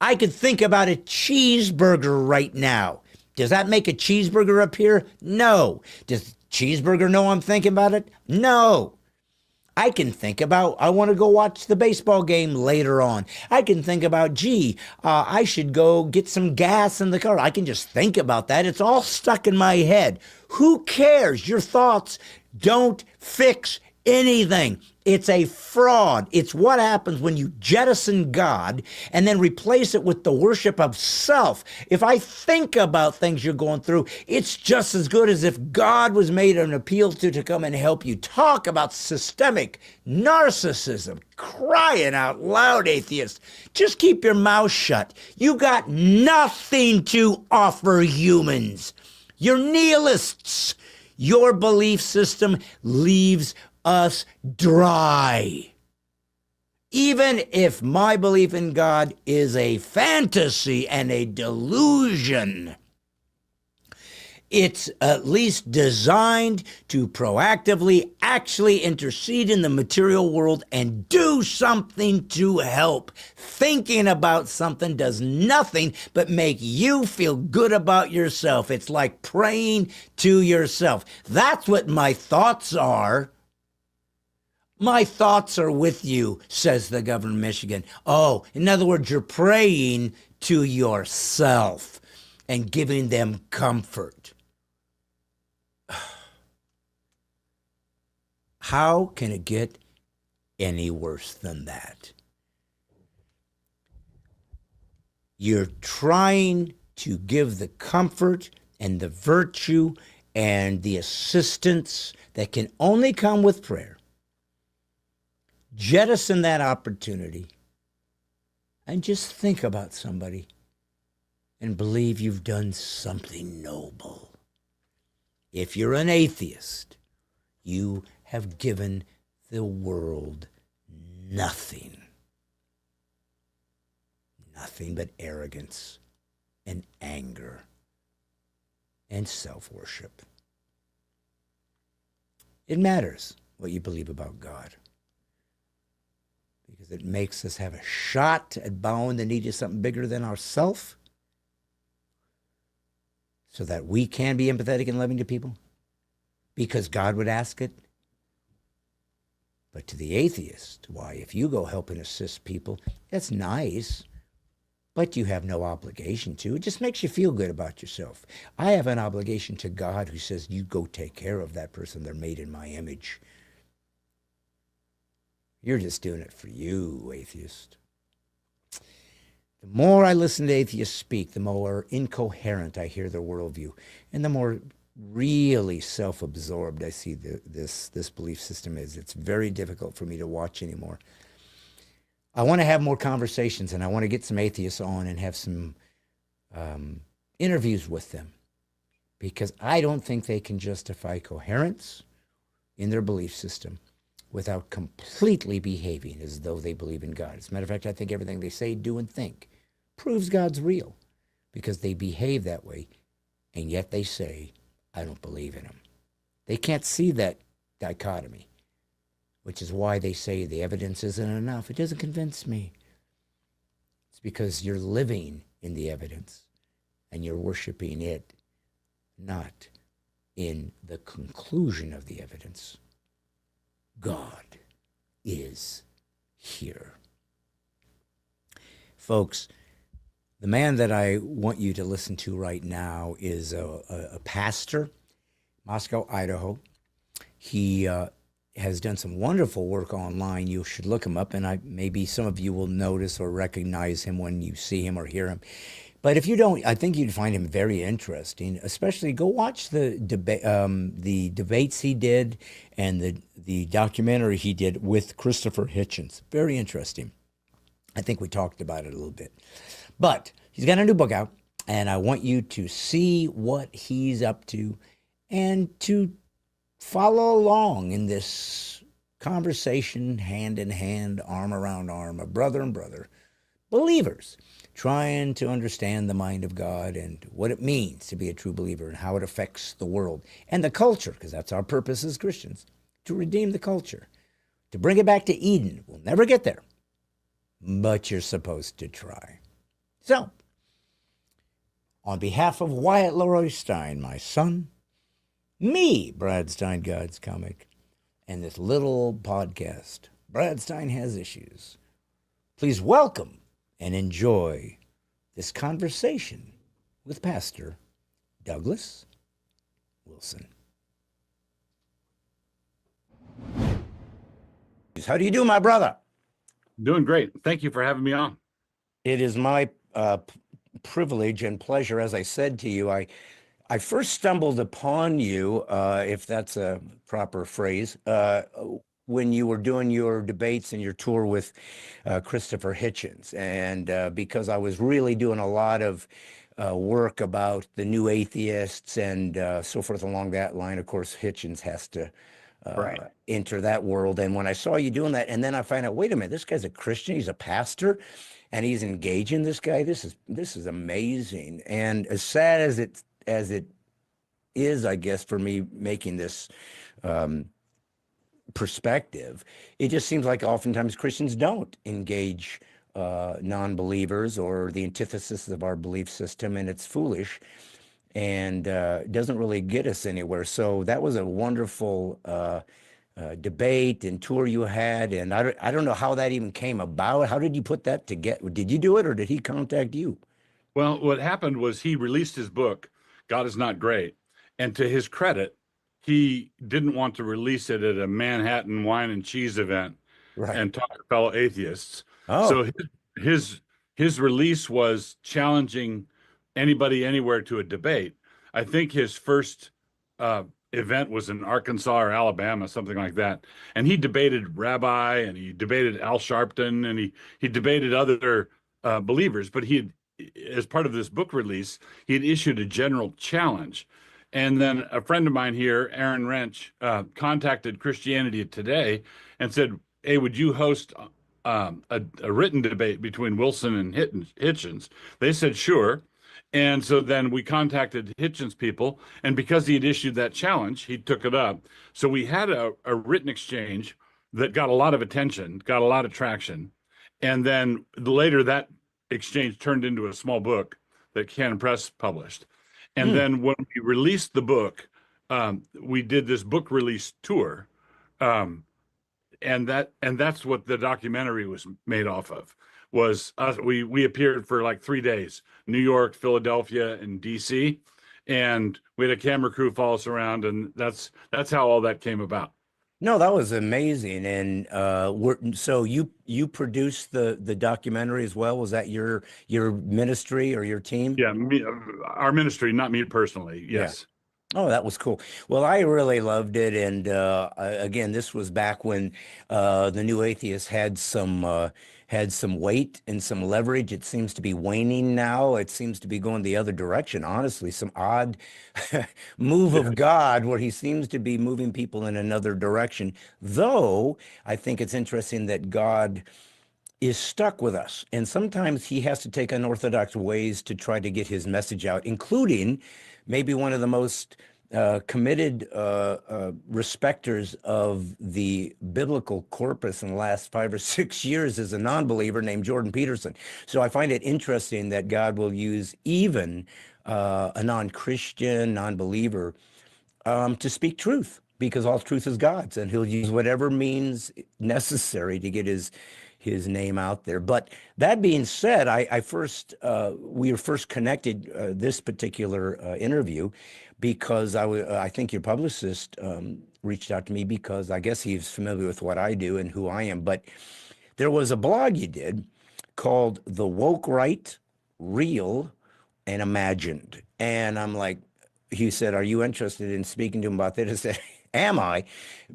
I could think about a cheeseburger right now. Does that make a cheeseburger appear? No. Does cheeseburger know I'm thinking about it? No. I can think about, I want to go watch the baseball game later on. I can think about, I should go get some gas in the car. I can just think about that. It's all stuck in my head. Who cares? Your thoughts don't fix anything. It's a fraud. It's what happens when you jettison God and then replace it with the worship of self. If I think about things you're going through, it's just as good as if God was made an appeal to come and help you. Talk about systemic narcissism. Crying out loud, atheists. Just keep your mouth shut. You got nothing to offer humans. You're nihilists. Your belief system leaves us dry. Even if my belief in God is a fantasy and a delusion, it's at least designed to proactively actually intercede in the material world and do something to help. Thinking about something does nothing but make you feel good about yourself. It's like praying to yourself. That's what my thoughts are. My thoughts are with you, says the governor of Michigan. Oh, in other words, you're praying to yourself and giving them comfort. How can it get any worse than that? You're trying to give the comfort and the virtue and the assistance that can only come with prayer. Jettison that opportunity and just think about somebody and believe you've done something noble. If you're an atheist, you have given the world nothing. Nothing but arrogance and anger and self-worship. It matters what you believe about God, because it makes us have a shot at bowing the knee to something bigger than ourselves, so that we can be empathetic and loving to people, because God would ask it. But to the atheist, why, if you go help and assist people, that's nice, but you have no obligation to. It just makes you feel good about yourself. I have an obligation to God, who says, you go take care of that person. They're made in my image. You're just doing it for you, atheist. The more I listen to atheists speak, the more incoherent I hear their worldview, and the more really self-absorbed I see this belief system is. It's very difficult for me to watch anymore. I want to have more conversations, and I want to get some atheists on and have some interviews with them, because I don't think they can justify coherence in their belief system without completely behaving as though they believe in God. As a matter of fact, I think everything they say, do, and think proves God's real, because they behave that way, and yet they say, I don't believe in him. They can't see that dichotomy, which is why they say the evidence isn't enough. It doesn't convince me. It's because you're living in the evidence and you're worshiping it, not in the conclusion of the evidence. God is here. Folks, the man that I want you to listen to right now is a pastor, Moscow, Idaho. He has done some wonderful work online. You should look him up, and maybe some of you will notice or recognize him when you see him or hear him. But if you don't, I think you'd find him very interesting. Especially, go watch the debates he did and the documentary he did with Christopher Hitchens. Very interesting. I think we talked about it a little bit. But he's got a new book out, and I want you to see what he's up to and to follow along in this conversation, hand in hand, arm around arm, of brother and brother, believers, trying to understand the mind of God and what it means to be a true believer and how it affects the world and the culture, because that's our purpose as Christians, to redeem the culture, to bring it back to Eden. We'll never get there, but you're supposed to try. So, on behalf of Wyatt Leroy Stein, my son, me, Brad Stein, God's Comic, and this little podcast, Brad Stein Has Issues, please welcome and enjoy this conversation with Pastor Douglas Wilson. How do you do, my brother? Doing great. Thank you for having me on. It is my privilege and pleasure. As I said to you, I first stumbled upon you, if that's a proper phrase, when you were doing your debates and your tour with Christopher Hitchens. And because I was really doing a lot of work about the new atheists and so forth along that line. Of course, Hitchens has to enter that world. And when I saw you doing that, and then I find out, wait a minute, this guy's a Christian, he's a pastor, and he's engaging this guy. This is amazing. And as sad as it is, I guess, for me making this perspective, it just seems like oftentimes Christians don't engage non-believers or the antithesis of our belief system, and it's foolish and doesn't really get us anywhere. So that was a wonderful debate and tour you had, and I don't know how that even came about. How did you put that together? Did you do it, or did he contact you? Well, what happened was he released his book, God is Not Great. And to his credit, he didn't want to release it at a Manhattan wine and cheese event and talk to fellow atheists. Oh. So his release was challenging anybody anywhere to a debate. I think his first event was in Arkansas or Alabama, something like that. And he debated Rabbi, and he debated Al Sharpton, and he debated other believers, but he had, as part of this book release, he had issued a general challenge. And then a friend of mine here, Aaron Wrench, contacted Christianity Today and said, "Hey, would you host a written debate between Wilson and Hitchens?" They said, "Sure." And so then we contacted Hitchens people, and because he had issued that challenge, he took it up. So we had a written exchange that got a lot of attention, got a lot of traction. And then later that exchange turned into a small book that Canon Press published. And then when we released the book, we did this book release tour. And that's what the documentary was made off of. Was us, we appeared for like 3 days, New York, Philadelphia, and DC, and we had a camera crew follow us around, and that's how all that came about. No, that was amazing. And so you produced the documentary as well. Was that your ministry or your team? Yeah, our ministry, not me personally. Yes. Oh, that was cool. Well, I really loved it. And again, this was back when the New Atheist had some weight and some leverage. It seems to be waning now. It seems to be going the other direction, honestly. Some odd move of God where he seems to be moving people in another direction. Though I think it's interesting that God is stuck with us. And sometimes he has to take unorthodox ways to try to get his message out, including maybe one of the most committed respecters of the biblical corpus in the last 5 or 6 years is a non-believer named Jordan Peterson. So I find it interesting that God will use even a non-Christian, non-believer to speak truth, because all truth is God's, and he'll use whatever means necessary to get his name out there. But that being said, we were first connected this particular interview because I think your publicist reached out to me because I guess he's familiar with what I do and who I am. But there was a blog you did called The Woke Right, Real and Imagined. And I'm like, he said, "Are you interested in speaking to him about that?" I said, "Am I?"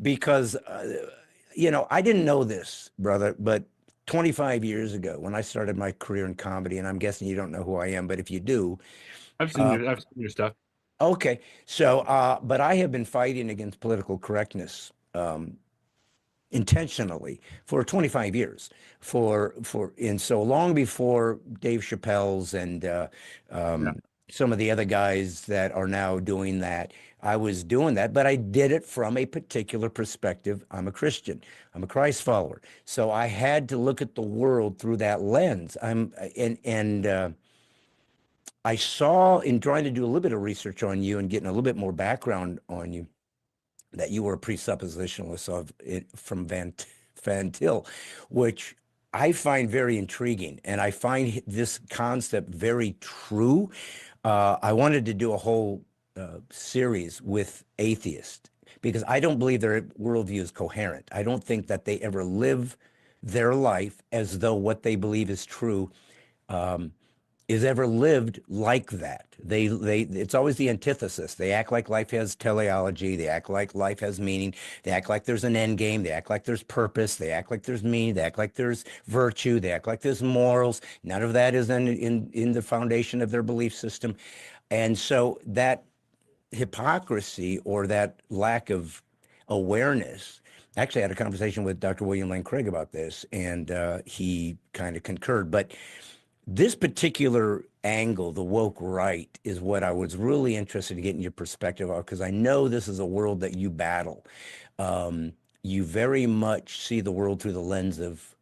Because, I didn't know this, brother, but 25 years ago when I started my career in comedy, and I'm guessing you don't know who I am, but if you do, I've seen your stuff. okay. So, but I have been fighting against political correctness intentionally for 25 years, and so long before Dave Chappelle's and some of the other guys that are now doing that. I was doing that, but I did it from a particular perspective. I'm a Christian. I'm a Christ follower. So I had to look at the world through that lens. I saw in trying to do a little bit of research on you and getting a little bit more background on you that you were a presuppositionalist from Van Til, which I find very intriguing. And I find this concept very true. I wanted to do a whole series with atheists because I don't believe their worldview is coherent. I don't think that they ever live their life as though what they believe is true is ever lived like that. It's always the antithesis. They act like life has teleology. They act like life has meaning. They act like there's an end game. They act like there's purpose. They act like there's meaning. They act like there's virtue. They act like there's morals. None of that is in the foundation of their belief system. And so that hypocrisy or that lack of awareness, actually I had a conversation with Dr. William Lane Craig about this, and he kind of concurred. But this particular angle, the woke right, is what I was really interested in getting your perspective on, because I know this is a world that you battle. You very much see the world through the lens of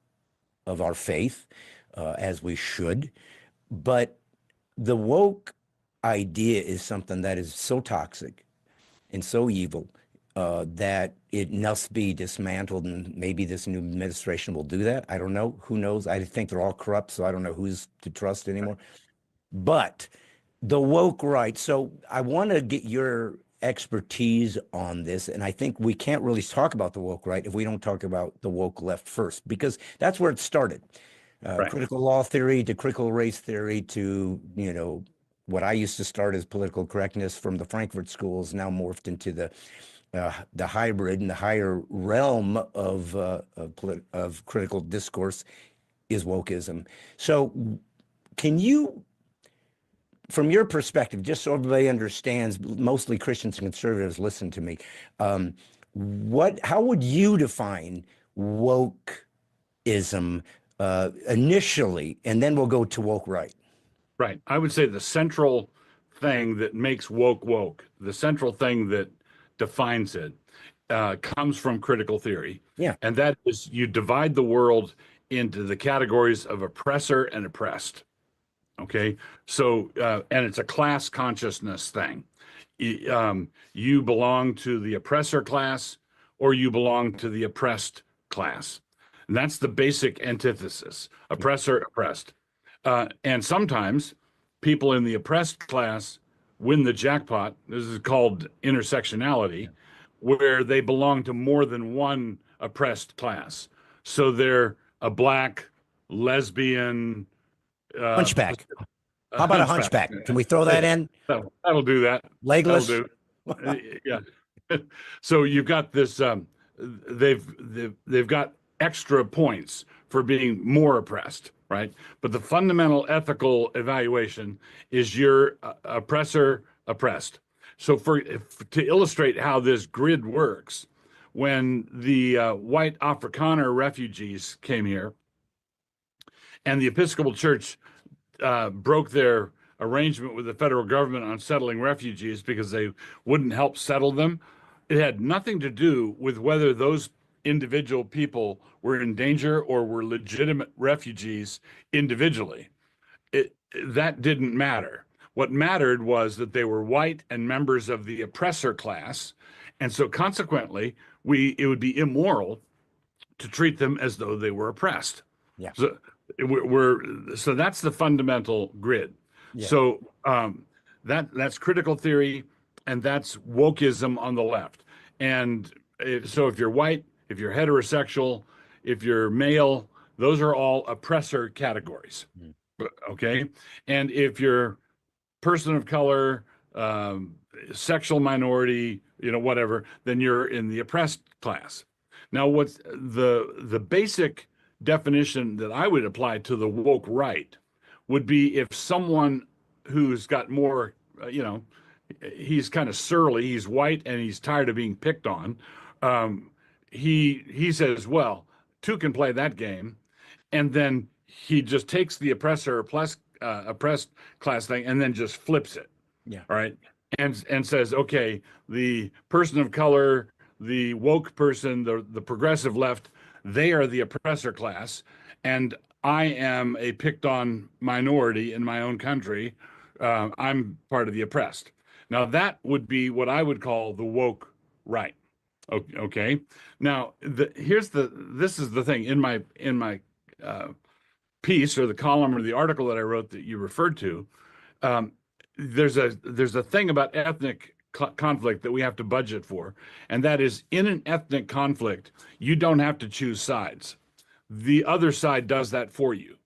our faith, as we should. But the woke idea is something that is so toxic and so evil that it must be dismantled, and maybe this new administration will do that. I don't know. Who knows? I think they're all corrupt, so I don't know who's to trust anymore. But the woke right. So I want to get your expertise on this, and I think we can't really talk about the woke right if we don't talk about the woke left first, because that's where it started. Critical law theory to critical race theory to, what I used to start as political correctness from the Frankfurt schools now morphed into the hybrid and the higher realm of critical discourse is wokeism. So can you, from your perspective, just so everybody understands, mostly Christians and conservatives listen to me, how would you define wokeism initially, and then we'll go to woke right? Right. I would say the central thing that makes woke, the central thing that defines it, comes from critical theory. Yeah. And that is you divide the world into the categories of oppressor and oppressed. Okay. So, and it's a class consciousness thing. You belong to the oppressor class or you belong to the oppressed class. And that's the basic antithesis, oppressor, oppressed. And sometimes people in the oppressed class win the jackpot. This is called intersectionality, where they belong to more than one oppressed class. So they're a black, lesbian, hunchback. How about a hunchback? Can we throw that in? That'll do that. Legless. That'll do. Yeah. So you've got this. They've got extra points for being more oppressed, right? But the fundamental ethical evaluation is your oppressor oppressed. So to illustrate how this grid works, when the white Afrikaner refugees came here, and the Episcopal Church broke their arrangement with the federal government on settling refugees because they wouldn't help settle them, it had nothing to do with whether those individual people were in danger or were legitimate refugees individually. That didn't matter. What mattered was that they were white and members of the oppressor class. And so consequently, it would be immoral to treat them as though they were oppressed. Yeah. So that's the fundamental grid. Yeah. So that's critical theory, and that's wokeism on the left. And so if you're white, if you're heterosexual, if you're male, those are all oppressor categories. Okay. And if you're person of color, sexual minority, whatever, then you're in the oppressed class. Now, what's the basic definition that I would apply to the woke right would be if someone who's got more, he's kind of surly, he's white and he's tired of being picked on. He says, well, two can play that game. And then he just takes the oppressor oppressed class thing and then just flips it. Yeah. All right. And says, okay, the person of color, the woke person, the progressive left, they are the oppressor class. And I am a picked on minority in my own country. I'm part of the oppressed. Now that would be what I would call the woke right. Okay. Now this is the thing in my piece or the column or the article that I wrote that you referred to. There's a thing about ethnic conflict that we have to budget for, and that is in an ethnic conflict, you don't have to choose sides. The other side does that for you.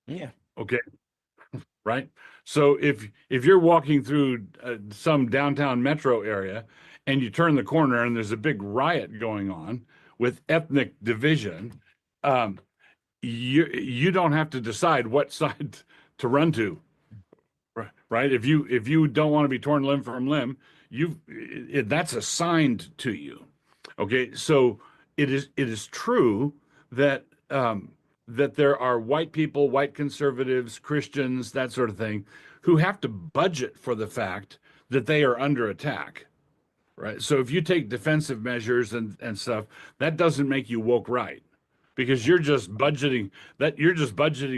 Yeah. Okay. Right. So if you're walking through some downtown metro area and you turn the corner and there's a big riot going on with ethnic division, you don't have to decide what side to run to. Right. If you don't want to be torn limb from limb, that's assigned to you. Okay. So it is true that that there are white people, white conservatives, Christians, that sort of thing, who have to budget for the fact that they are under attack. Right. So if you take defensive measures and stuff, that doesn't make you woke right, because you're just budgeting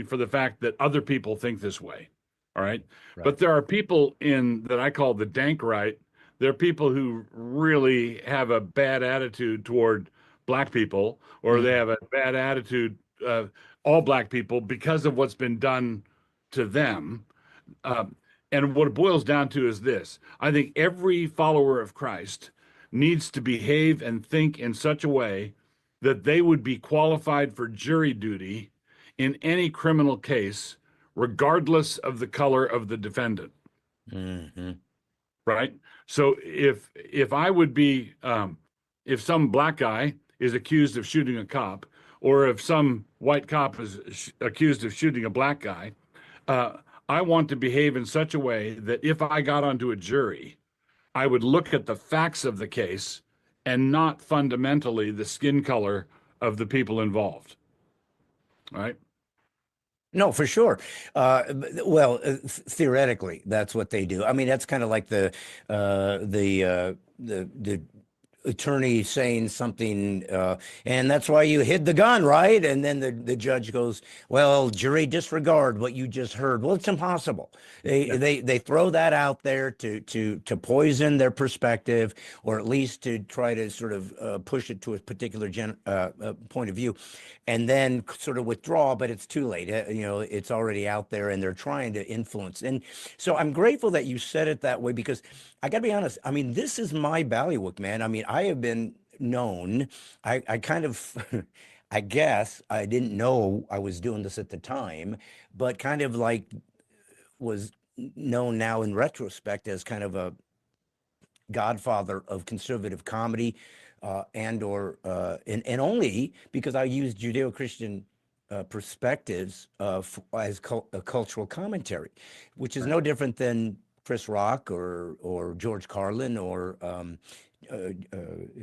for the fact that other people think this way. All right. But there are people that I call the dank right. There are people who really have a bad attitude toward black people, or they have a bad attitude, all black people, because of what's been done to them. And what it boils down to is this. I think every follower of Christ needs to behave and think in such a way that they would be qualified for jury duty in any criminal case, regardless of the color of the defendant. Mm-hmm. Right. So if I would be, if some black guy is accused of shooting a cop, or if some white cop is accused of shooting a black guy, I want to behave in such a way that if I got onto a jury, I would look at the facts of the case and not fundamentally the skin color of the people involved. Right? No, for sure. Theoretically, that's what they do. I mean, that's kind of like the attorney saying something, and that's why you hid the gun, right? And then the judge goes, "Well, jury, disregard what you just heard." Well, it's impossible. They throw that out there to poison their perspective, or at least to try to sort of push it to a particular point of view, and then sort of withdraw. But it's too late. It's already out there, and they're trying to influence. And so I'm grateful that you said it that way, because I got to be honest. I mean, this is my ballywick, man. I mean, I have been known. I kind of, I guess I didn't know I was doing this at the time, but kind of like was known now in retrospect as kind of a godfather of conservative comedy, and only because I use Judeo-Christian perspectives as a cultural commentary, which is no different than Chris Rock or George Carlin or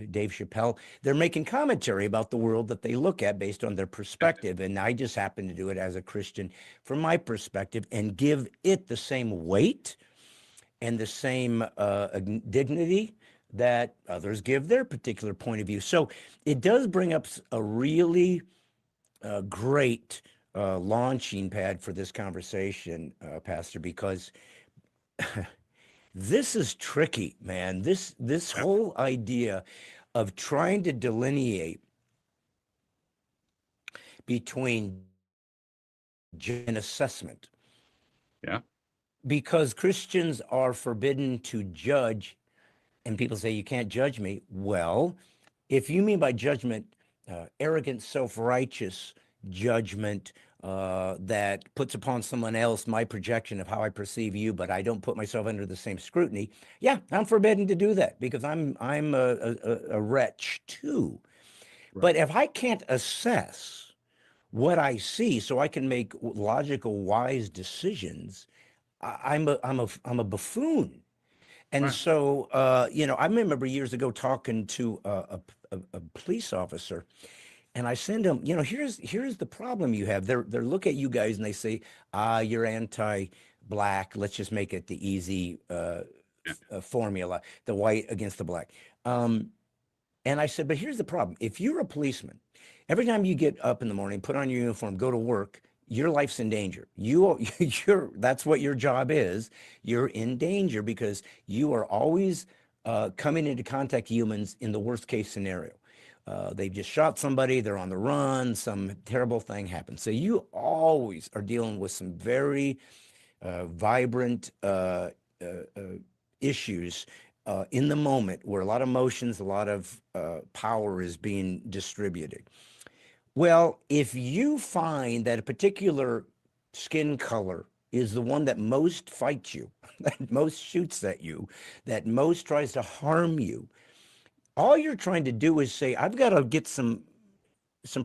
Dave Chappelle. They're making commentary about the world that they look at based on their perspective, and I just happen to do it as a Christian from my perspective and give it the same weight and the same dignity that others give their particular point of view. So it does bring up a really great launching pad for this conversation, Pastor, because this is tricky, man. This whole idea of trying to delineate between and assessment. Yeah. Because Christians are forbidden to judge, and people say, you can't judge me. Well, if you mean by judgment, arrogant, self-righteous judgment that puts upon someone else my projection of how I perceive you, but I don't put myself under the same scrutiny, yeah, I'm forbidden to do that because I'm a wretch too. Right. But if I can't assess what I see so I can make logical, wise decisions, I'm a buffoon. And so, I remember years ago talking to a police officer, and I send him, here's the problem you have. They look at you guys and they say, you're anti-black. Let's just make it the easy formula, the white against the black. And I said, but here's the problem. If you're a policeman, every time you get up in the morning, put on your uniform, go to work, your life's in danger. That's what your job is. You're in danger because you are always coming into contact with humans in the worst case scenario. They've just shot somebody, they're on the run, some terrible thing happens. So you always are dealing with some very vibrant issues in the moment where a lot of emotions, a lot of power is being distributed. Well, if you find that a particular skin color is the one that most fights you, that most shoots at you, that most tries to harm you, all you're trying to do is say, I've got to get some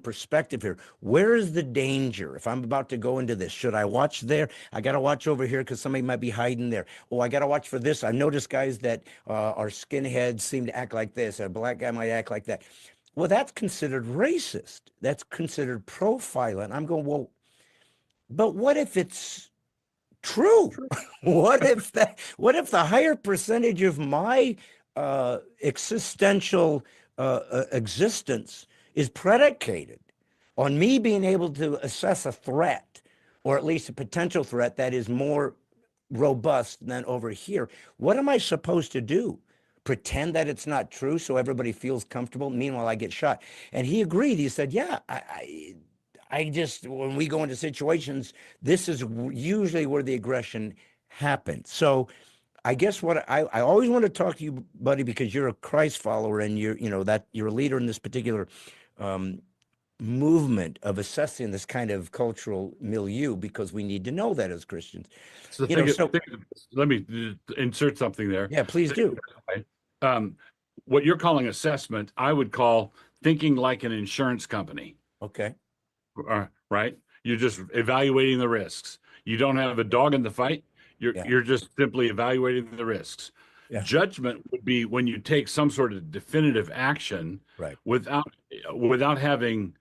perspective here. Where is the danger? If I'm about to go into this, should I watch there? I got to watch over here because somebody might be hiding there. Oh, I got to watch for this. I noticed guys that are skinheads seem to act like this. A black guy might act like that. Well, that's considered racist. That's considered profiling. I'm going, well, but what if it's true? What if the higher percentage of my existential existence is predicated on me being able to assess a threat, or at least a potential threat that is more robust than over here? What am I supposed to do? Pretend that it's not true so everybody feels comfortable? Meanwhile, I get shot. And he agreed. He said, yeah, I just, when we go into situations, this is usually where the aggression happens. So I guess what I always want to talk to you, buddy, because you're a Christ follower and you're a leader in this particular movement of assessing this kind of cultural milieu, because we need to know that as Christians. So let me insert something there. Yeah, please do. What you're calling assessment, I would call thinking like an insurance company. Okay. Right? You're just evaluating the risks. You don't have a dog in the fight. Yeah. You're just simply evaluating the risks. Yeah. Judgment would be when you take some sort of definitive action Right. without having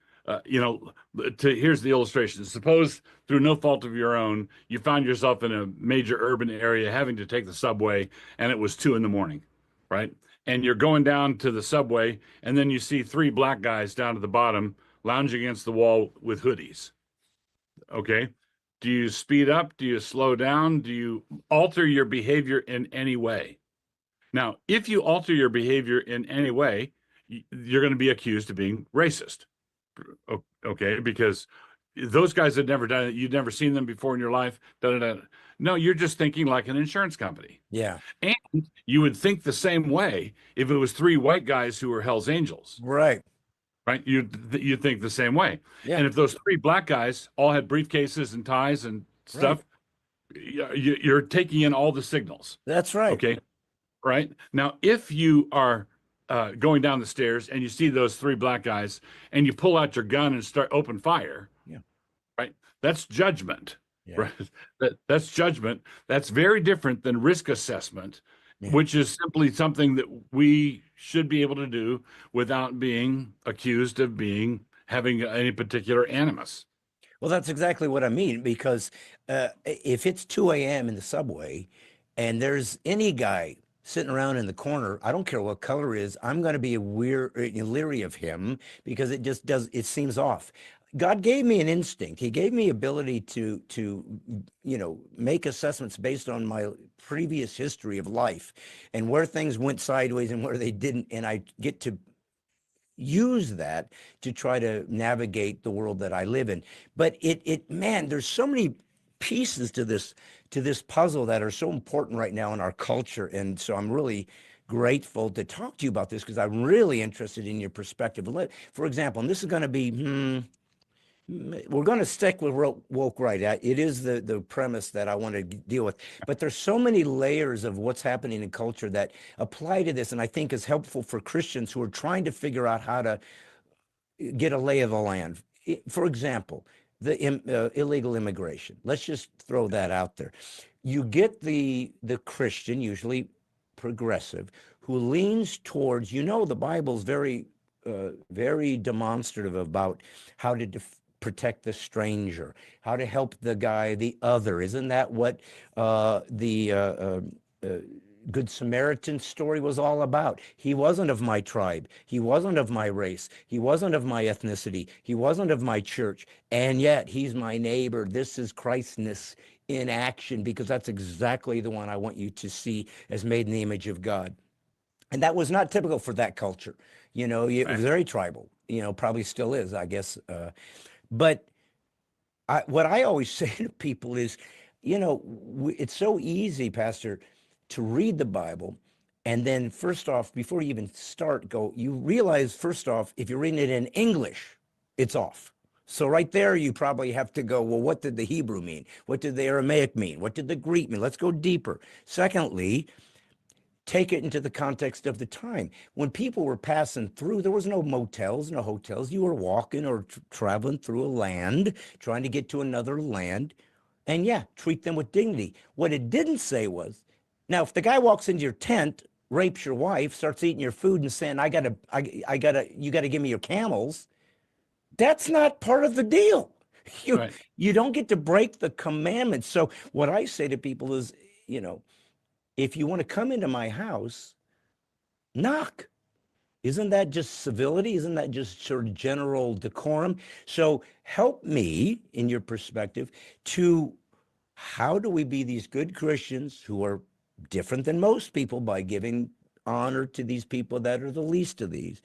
here's the illustration. Suppose through no fault of your own, you found yourself in a major urban area having to take the subway, and it was 2 a.m, right? And you're going down to the subway, and then you see three black guys down at the bottom lounging against the wall with hoodies. Okay. Do you speed up? Do you slow down? Do you alter your behavior in any way? Now, if you alter your behavior in any way, you're going to be accused of being racist. Okay. Because those guys had never done it. You'd never seen them before in your life. Da, da, da. No, you're just thinking like an insurance company. Yeah. And you would think the same way if it was three white guys who were Hell's Angels. Right. Right? You think the same way. Yeah. And if those three black guys all had briefcases and ties and stuff, you're taking in all the signals. That's right. Okay. Right. Now, if you are going down the stairs and you see those three black guys and you pull out your gun and start open fire, right? That's judgment. Yeah. Right? That's judgment. That's very different than risk assessment, which is simply something that we should be able to do without being accused of having any particular animus. Well, that's exactly what I mean, because if it's 2 a.m. in the subway and there's any guy sitting around in the corner, I don't care what color it is, I'm going to be leery of him because it seems off. God gave me an instinct. He gave me ability to make assessments based on my previous history of life and where things went sideways and where they didn't. And I get to use that to try to navigate the world that I live in. But man, there's so many pieces to this puzzle that are so important right now in our culture. And so I'm really grateful to talk to you about this because I'm really interested in your perspective. For example, and this is going to be, we're going to stick with woke right. It is the premise that I want to deal with. But there's so many layers of what's happening in culture that apply to this, and I think is helpful for Christians who are trying to figure out how to get a lay of the land. For example, the illegal immigration. Let's just throw that out there. You get the Christian, usually progressive, who leans towards, the Bible's very demonstrative about how to protect the stranger, how to help the guy, the other. Isn't that what the Good Samaritan story was all about? He wasn't of my tribe. He wasn't of my race. He wasn't of my ethnicity. He wasn't of my church. And yet he's my neighbor. This is Christness in action, because that's exactly the one I want you to see as made in the image of God. And that was not typical for that culture. It was very tribal, probably still is, I guess. But what I always say to people is, it's so easy, Pastor, to read the Bible. And then first off, before you even start, you realize first off, if you're reading it in English, it's off. So right there, you probably have to go, well, what did the Hebrew mean? What did the Aramaic mean? What did the Greek mean? Let's go deeper. Secondly, take it into the context of the time. When people were passing through, there was no motels, no hotels. You were walking or traveling through a land, trying to get to another land. And treat them with dignity. What it didn't say was, now, if the guy walks into your tent, rapes your wife, starts eating your food and saying, you gotta give me your camels, that's not part of the deal. You don't get to break the commandments. So what I say to people is, if you want to come into my house, knock. Isn't that just civility? Isn't that just sort of general decorum? So help me, in your perspective, to how do we be these good Christians who are different than most people by giving honor to these people that are the least of these,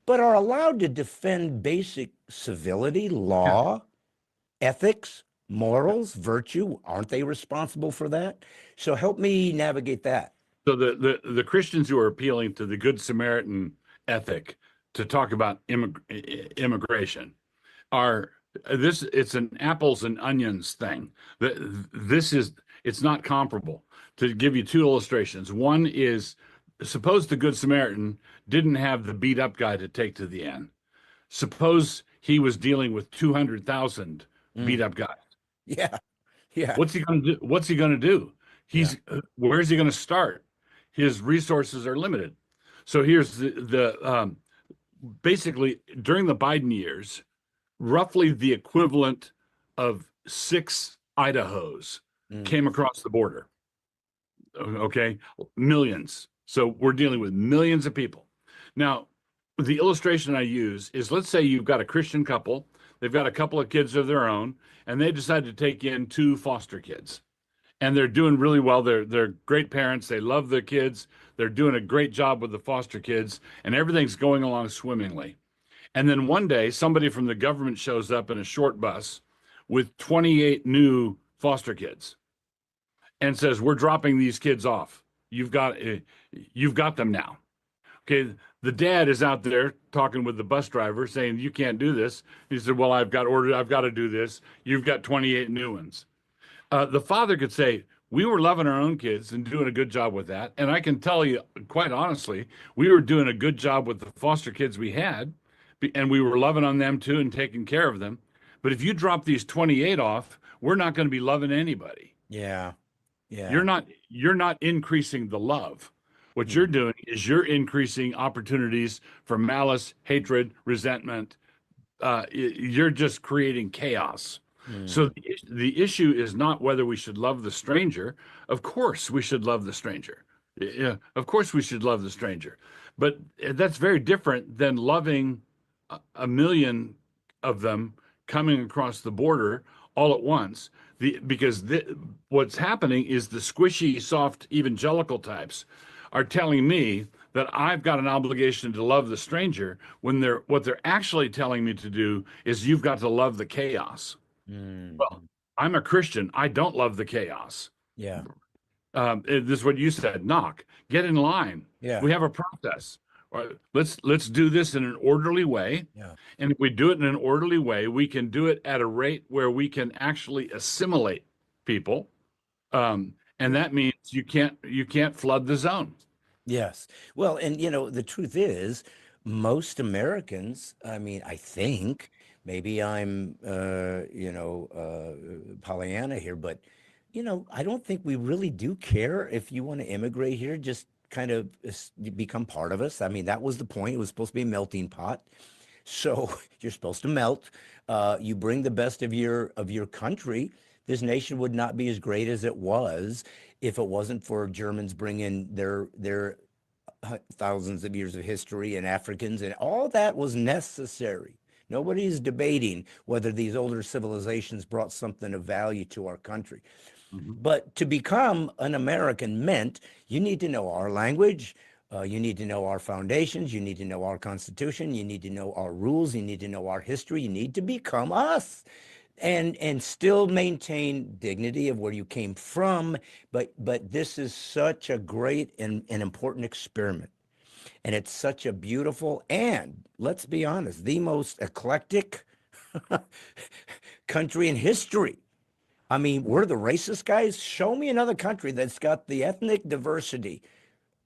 but are allowed to defend basic civility, law, ethics, morals, virtue? Aren't they responsible for that? So help me navigate that. So the Christians who are appealing to the Good Samaritan ethic to talk about immigration it's an apples and onions thing. It's not comparable. To give you two illustrations. One is, suppose the Good Samaritan didn't have the beat up guy to take to the end. Suppose he was dealing with 200,000 beat up guys. Yeah. Yeah. What's he going to do? What's he going to do? Where's he going to start? His resources are limited. So here's the basically during the Biden years, roughly the equivalent of 6 Idahos came across the border. Okay, millions. So we're dealing with millions of people. Now, the illustration I use is, let's say you've got a Christian couple, they've got a couple of kids of their own, and they decide to take in 2 foster kids. And they're doing really well. They're great parents. They love their kids. They're doing a great job with the foster kids, and everything's going along swimmingly. And then one day, somebody from the government shows up in a short bus with 28 new foster kids and says, "We're dropping these kids off. You've got them now." Okay, the dad is out there talking with the bus driver saying, "You can't do this." He said, "Well, I've got orders. I've got to do this. You've got 28 new ones." The father could say, "We were loving our own kids and doing a good job with that. And I can tell you, quite honestly, we were doing a good job with the foster kids we had, and we were loving on them too and taking care of them. But if you drop these 28 off, we're not going to be loving anybody." Yeah. Yeah. You're not increasing the love. What you're doing is you're increasing opportunities for malice, hatred, resentment. You're just creating chaos. So the issue is not whether we should love the stranger. Of course, we should love the stranger. Yeah, of course we should love the stranger. But that's very different than loving a million of them coming across the border all at once. Because what's happening is the squishy, soft evangelical types are telling me that I've got an obligation to love the stranger, when what they're actually telling me to do is, you've got to love the chaos. Well, I'm a Christian. I don't love the chaos. Yeah. This is what you said. Knock. Get in line. Yeah. We have a process. Let's do this in an orderly way. Yeah. And if we do it in an orderly way, we can do it at a rate where we can actually assimilate people. And that means you can't flood the zone. Yes. Well, and the truth is, most Americans, I mean, I think maybe I'm, Pollyanna here, but, I don't think we really do care if you want to immigrate here, just kind of become part of us. I mean, that was the point. It was supposed to be a melting pot. So you're supposed to melt. You bring the best of your country. This nation would not be as great as it was if it wasn't for Germans bringing their thousands of years of history, and Africans, and all that was necessary. Nobody's debating whether these older civilizations brought something of value to our country. But to become an American meant you need to know our language, you need to know our foundations, you need to know our Constitution, you need to know our rules, you need to know our history, you need to become us. And still maintain dignity of where you came from, but this is such a great and important experiment, and it's such a beautiful, and let's be honest, the most eclectic country in history. I mean, we're the racist guys. Show me another country that's got the ethnic diversity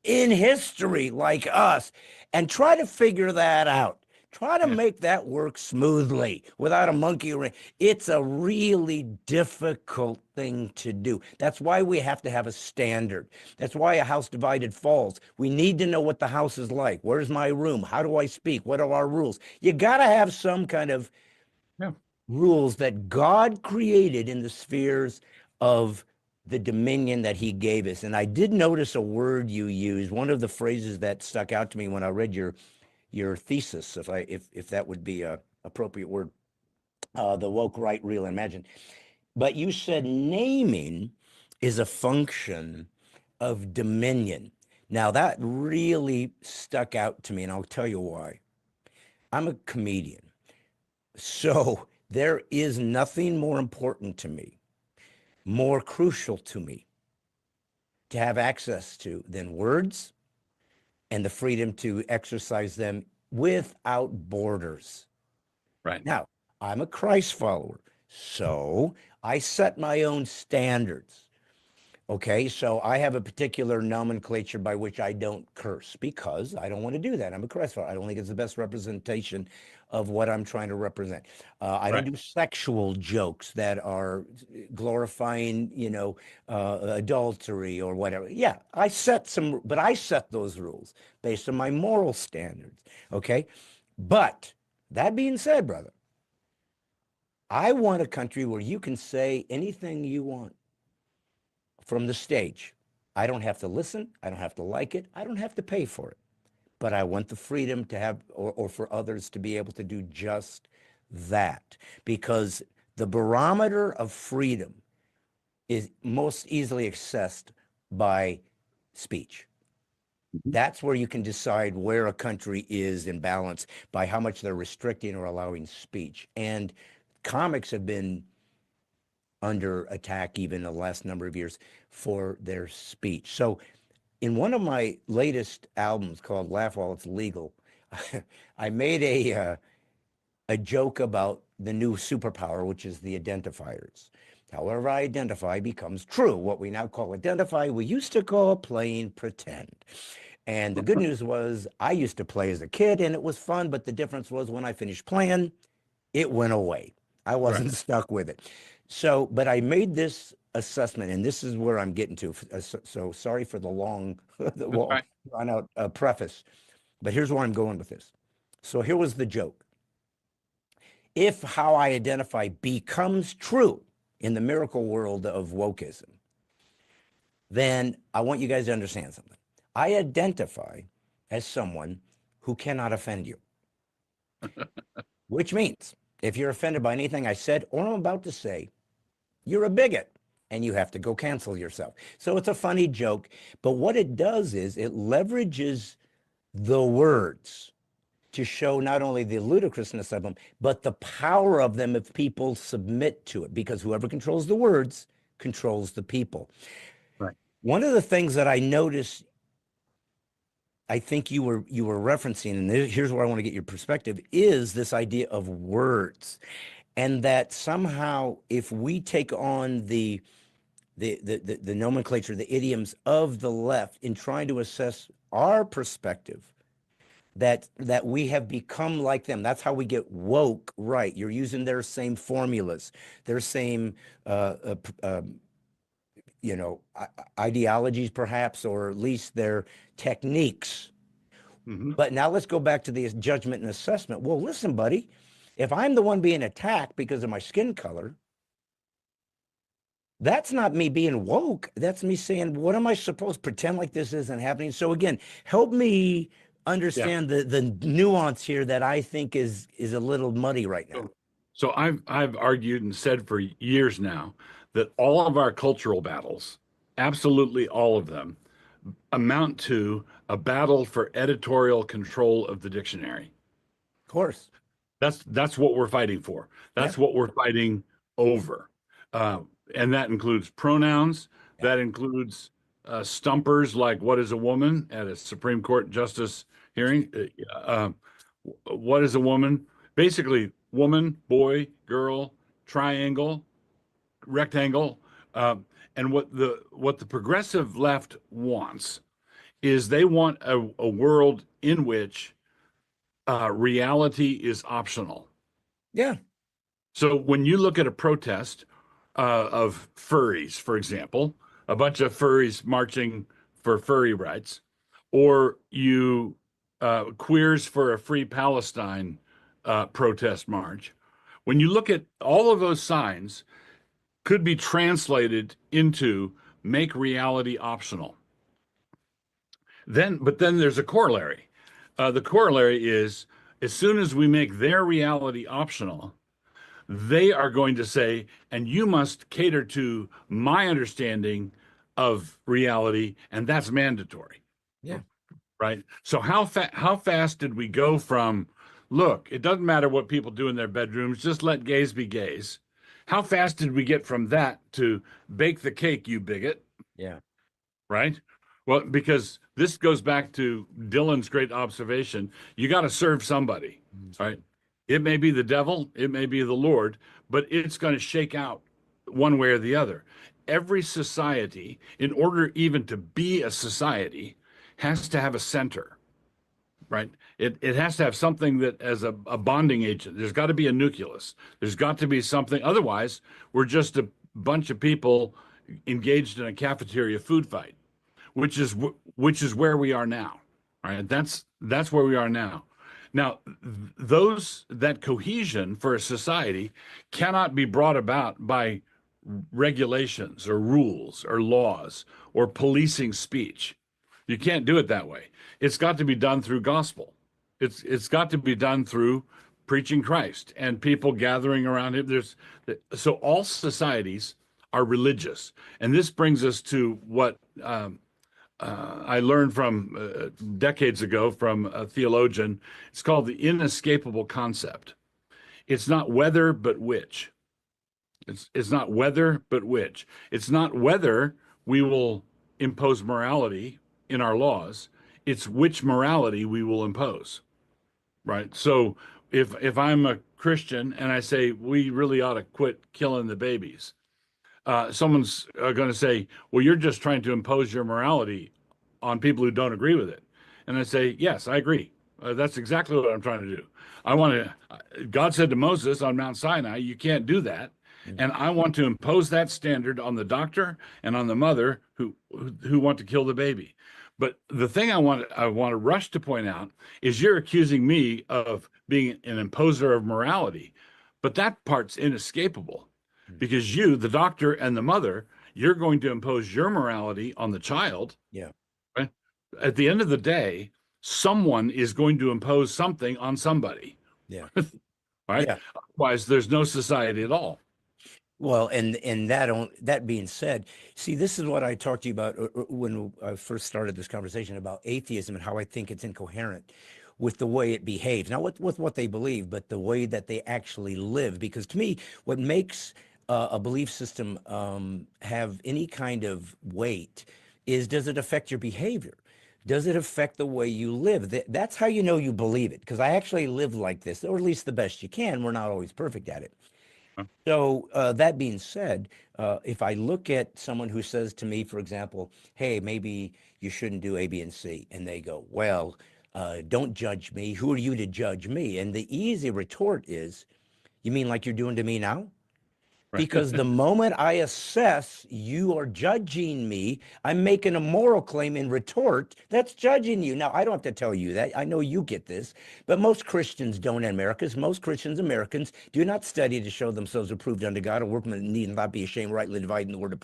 in history like us, and try to figure that out. Try to make that work smoothly without a monkey ring. It's a really difficult thing to do. That's why we have to have a standard. That's why a house divided falls. We need to know what the house is like. Where's my room? How do I speak? What are our rules? You got to have some kind of rules that God created in the spheres of the dominion that he gave us. And I did notice a word you used, one of the phrases that stuck out to me when I read your thesis, if that would be a appropriate word, the woke, right, real, and imagined. But you said naming is a function of dominion. Now that really stuck out to me, and I'll tell you why. I'm a comedian, so there is nothing more important to me, more crucial to me, to have access to than words and the freedom to exercise them without borders. Right. Now, I'm a Christ follower, so I set my own standards. Okay, so I have a particular nomenclature by which I don't curse, because I don't want to do that. I'm a Christ follower. I don't think it's the best representation of what I'm trying to represent. I don't Right. do sexual jokes that are glorifying, adultery or whatever. Yeah, but I set those rules based on my moral standards. Okay. But that being said, brother, I want a country where you can say anything you want from the stage. I don't have to listen. I don't have to like it. I don't have to pay for it. But I want the freedom to have, or for others to be able to do just that. Because the barometer of freedom is most easily accessed by speech. That's where you can decide where a country is in balance by how much they're restricting or allowing speech. And comics have been under attack even the last number of years for their speech. So in one of my latest albums called Laugh While It's Legal, I made a joke about the new superpower, which is the identifiers. However I identify becomes true. What we now call identify, we used to call playing pretend. And the good news was I used to play as a kid and it was fun, but the difference was when I finished playing, it went away. I wasn't stuck with it. So, but I made this assessment, and this is where I'm getting to. So sorry for the long, Right. drawn out preface, but here's where I'm going with this. So here was the joke. If how I identify becomes true in the miracle world of wokeism, then I want you guys to understand something. I identify as someone who cannot offend you, which means if you're offended by anything I said or I'm about to say, you're a bigot and you have to go cancel yourself. So it's a funny joke, but what it does is it leverages the words to show not only the ludicrousness of them, but the power of them if people submit to it, because whoever controls the words controls the people. Right. One of the things that I noticed, I think you were referencing, and here's where I want to get your perspective, is this idea of words. And that somehow if we take on the nomenclature, the idioms of the left in trying to assess our perspective, that we have become like them. That's how we get woke, right? You're using their same formulas, their same ideologies perhaps, or at least their techniques. Mm-hmm. But now let's go back to the judgment and assessment. Well, listen, buddy, if I'm the one being attacked because of my skin color, that's not me being woke. That's me saying, what am I supposed to pretend like this isn't happening? So again, help me understand the nuance here that I think is a little muddy right now. So I've argued and said for years now that all of our cultural battles, absolutely all of them, amount to a battle for editorial control of the dictionary. Of course. That's what we're fighting for. That's what we're fighting over. And that includes pronouns. That includes stumpers like what is a woman at a Supreme Court justice hearing. What is a woman? Basically, woman, boy, girl, triangle, rectangle. And what the progressive left wants is they want a world in which reality is optional. Yeah. So when you look at a protest of furries, for example, a bunch of furries marching for furry rights, or you queers for a free Palestine protest march, when you look at all of those signs, could be translated into make reality optional. But then there's a corollary. The corollary is as soon as we make their reality optional, they are going to say, and you must cater to my understanding of reality, and that's mandatory. Yeah. Right. So how fast did we go from, look, it doesn't matter what people do in their bedrooms, just let gays be gays. How fast did we get from that to bake the cake, you bigot? Yeah. Right. Well, because this goes back to Dylan's great observation. You got to serve somebody, right? It may be the devil, it may be the Lord, but it's going to shake out one way or the other. Every society, in order even to be a society, has to have a center. right? It has to have something that as a bonding agent. There's got to be a nucleus. There's got to be something. Otherwise, we're just a bunch of people engaged in a cafeteria food fight, which is where we are now. Right? That's where we are now. Now, that cohesion for a society cannot be brought about by regulations or rules or laws or policing speech. You can't do it that way. It's got to be done through gospel. It's got to be done through preaching Christ and people gathering around him. So all societies are religious, and this brings us to what I learned from decades ago from a theologian. It's called the inescapable concept. It's not whether but which. It's not whether but which. It's not whether we will impose morality in our laws. It's which morality we will impose. Right. So if I'm a Christian and I say we really ought to quit killing the babies, someone's going to say, well, you're just trying to impose your morality on people who don't agree with it. And I say, yes, I agree. That's exactly what I'm trying to do. God said to Moses on Mount Sinai, you can't do that. And I want to impose that standard on the doctor and on the mother who want to kill the baby. But the thing I want to rush to point out is you're accusing me of being an imposer of morality, but that part's inescapable because you, the doctor and the mother, you're going to impose your morality on the child. Yeah. Right? At the end of the day, someone is going to impose something on somebody. Yeah. Right? Yeah. Otherwise, there's no society at all. Well, and that being said, see, this is what I talked to you about when I first started this conversation about atheism and how I think it's incoherent with the way it behaves. Not with what they believe, but the way that they actually live. Because to me, what makes a belief system have any kind of weight is, does it affect your behavior? Does it affect the way you live? That's how you know you believe it. Because I actually live like this, or at least the best you can. We're not always perfect at it. So that being said, if I look at someone who says to me, for example, hey, maybe you shouldn't do A, B, and C, and they go, well, don't judge me. Who are you to judge me? And the easy retort is, you mean like you're doing to me now? Because the moment I assess you are judging me, I'm making a moral claim in retort that's judging you. Now, I don't have to tell you that. I know you get this, but most Christians don't in America. Most Christians, Americans, do not study to show themselves approved unto God, a workman that need not be ashamed, rightly dividing the word of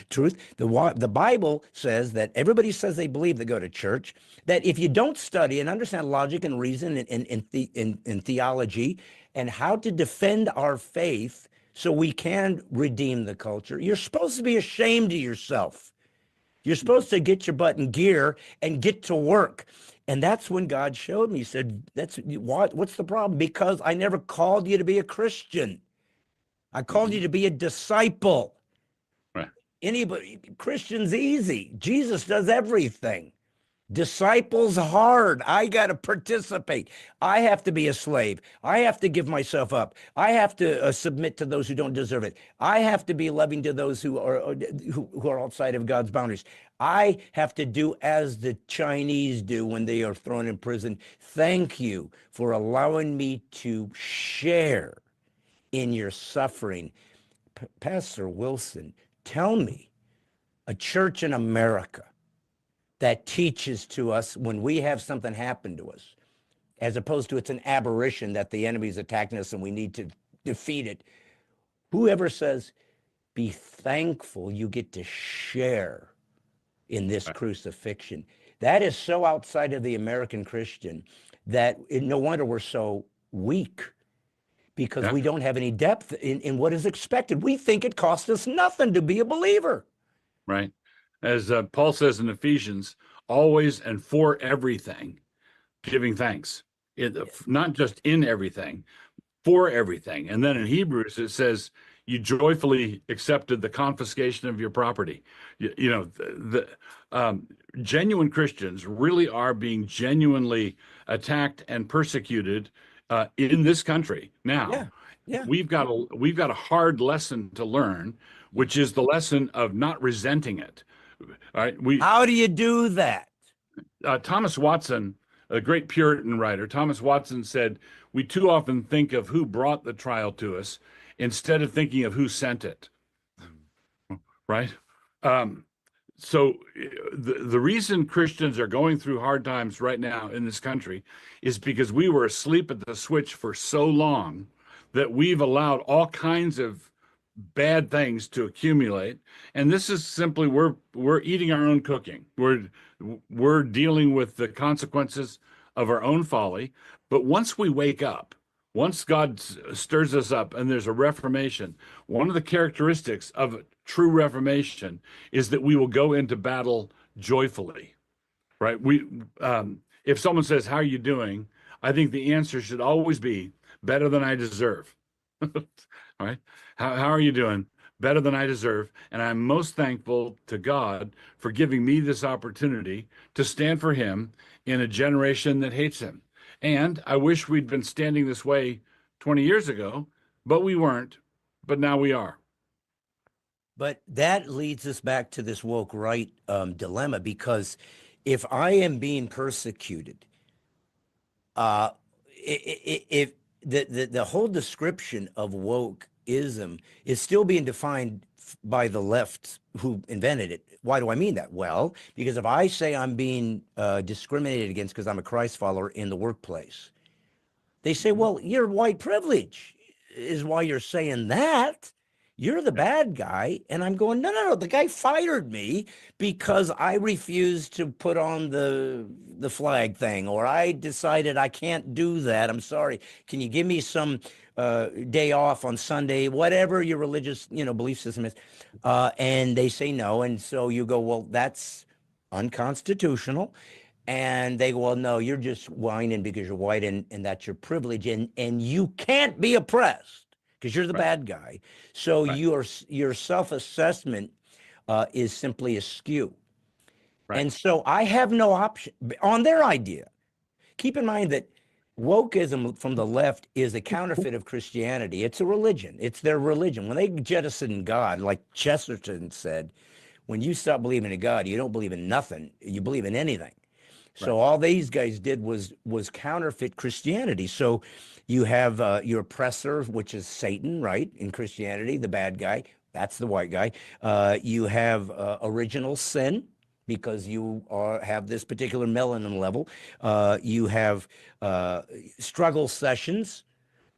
truth. The Bible says that everybody says they believe they go to church, that if you don't study and understand logic and reason and theology and how to defend our faith, so we can redeem the culture, you're supposed to be ashamed of yourself. You're supposed to get your butt in gear and get to work. And that's when God showed me. He said, what's the problem? Because I never called you to be a Christian. I called you to be a disciple. Right. Christian's easy. Jesus does everything. Disciples hard. I got to participate. I have to be a slave. I have to give myself up. I have to submit to those who don't deserve it. I have to be loving to those who are outside of God's boundaries. I have to do as the Chinese do when they are thrown in prison. Thank you for allowing me to share in your suffering. Pastor Wilson, tell me a church in America that teaches to us when we have something happen to us, as opposed to it's an aberration that the enemy's attacking us and we need to defeat it. Whoever says, be thankful you get to share in this crucifixion. That is so outside of the American Christian that no wonder we're so weak, because we don't have any depth in what is expected. We think it costs us nothing to be a believer. Right. As Paul says in Ephesians, always and for everything, giving thanks. Not just in everything, for everything. And then in Hebrews, it says, you joyfully accepted the confiscation of your property. Genuine Christians really are being genuinely attacked and persecuted in this country. Now, we've got a hard lesson to learn, which is the lesson of not resenting it. All right. How do you do that? Thomas Watson a great Puritan writer, Thomas Watson, said, "We too often think of who brought the trial to us instead of thinking of who sent it." Right? Um, so the reason Christians are going through hard times right now in this country is because we were asleep at the switch for so long that we've allowed all kinds of bad things to accumulate. And this is simply we're eating our own cooking. We're dealing with the consequences of our own folly. But once we wake up, once God stirs us up and there's a reformation, one of the characteristics of true reformation is that we will go into battle joyfully, right? If someone says, "How are you doing?" I think the answer should always be better than I deserve. All right. How are you doing? Better than I deserve. And I'm most thankful to God for giving me this opportunity to stand for him in a generation that hates him. And I wish we'd been standing this way 20 years ago, but we weren't. But now we are. But that leads us back to this woke right dilemma, because if I am being persecuted, if the whole description of wokeism is still being defined by the left who invented it. Why do I mean that? Well, because if I say I'm being discriminated against because I'm a Christ follower in the workplace, they say, well, your white privilege is why you're saying that. You're the bad guy. And I'm going, no. The guy fired me because I refused to put on the flag thing, or I decided I can't do that. I'm sorry. Can you give me some day off on Sunday, whatever your religious, belief system is? And they say no. And so you go, well, that's unconstitutional. And they go, well, no, you're just whining because you're white and that's your privilege. And you can't be oppressed because you're the bad guy. So your self-assessment is simply askew. Right. And so I have no option on their idea. Keep in mind that wokeism from the left is a counterfeit of Christianity. It's a religion. It's their religion. When they jettison God, like Chesterton said, when you stop believing in God, you don't believe in nothing. You believe in anything. So all these guys did was counterfeit Christianity. So you have your oppressor, which is Satan, right? In Christianity, the bad guy, that's the white guy. You have original sin, because you have this particular melanin level. You have struggle sessions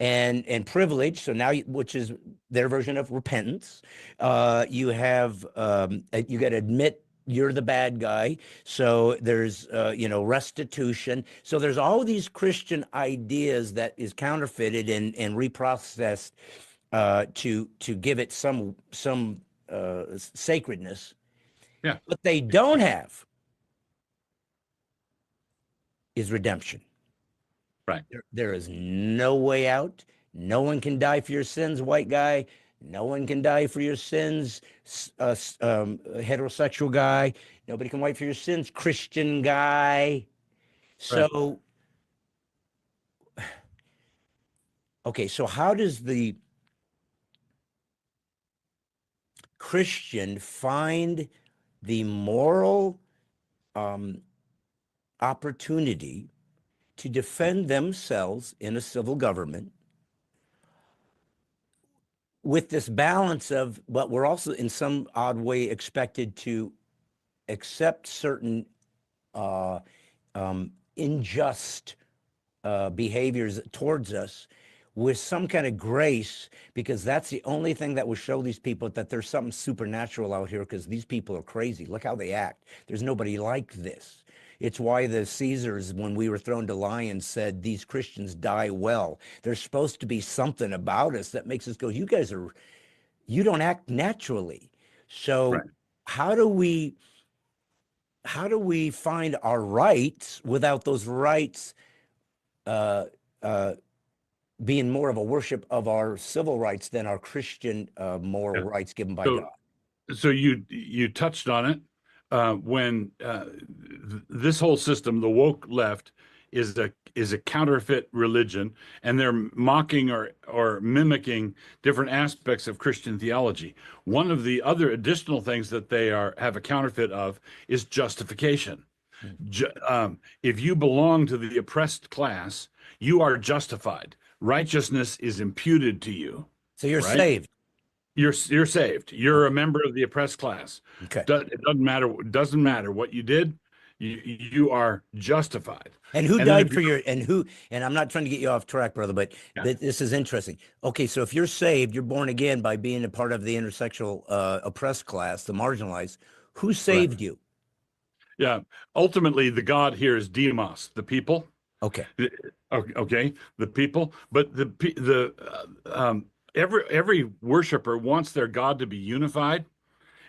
and privilege. So now, which is their version of repentance. You have you got to admit you're the bad guy. So there's, restitution. So there's all these Christian ideas that is counterfeited and reprocessed to give it some sacredness. Yeah. What they don't have is redemption. Right. There is no way out. No one can die for your sins, white guy. No one can die for your sins, heterosexual guy. Nobody can fight for your sins, Christian guy. So, okay, so how does the Christian find the moral opportunity to defend themselves in a civil government with this balance of, but we're also in some odd way expected to accept certain unjust behaviors towards us with some kind of grace, because that's the only thing that will show these people that there's something supernatural out here, because these people are crazy. Look how they act. There's nobody like this. It's why the Caesars, when we were thrown to lions, said these Christians die well. There's supposed to be something about us that makes us go, you don't act naturally. So how do we find our rights without those rights being more of a worship of our civil rights than our Christian moral rights given by God? So you touched on it. When this whole system, the woke left, is a counterfeit religion, and they're mocking or mimicking different aspects of Christian theology. One of the other additional things that they have a counterfeit of is justification. If you belong to the oppressed class, you are justified. Righteousness is imputed to you, So you're right? saved. You're saved. You're a member of the oppressed class. Okay. It doesn't matter what you did. You are justified. And who And then died for your, and I'm not trying to get you off track, brother, but yeah, this is interesting. Okay, so if you're saved, you're born again by being a part of the intersexual oppressed class, the marginalized. Who right. saved you? Yeah. Ultimately, the God here is demos, the people. Okay. Okay, the people, but every worshiper wants their God to be unified,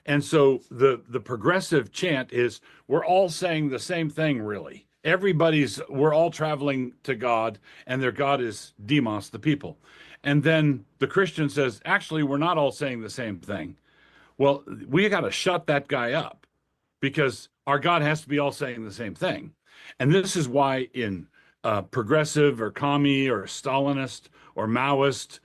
and so the progressive chant is we're all saying the same thing. Really, we're all traveling to God, and their God is demos, the people, and then the Christian says actually we're not all saying the same thing. Well, we got to shut that guy up because our God has to be all saying the same thing. And this is why in progressive or commie or Stalinist or Maoist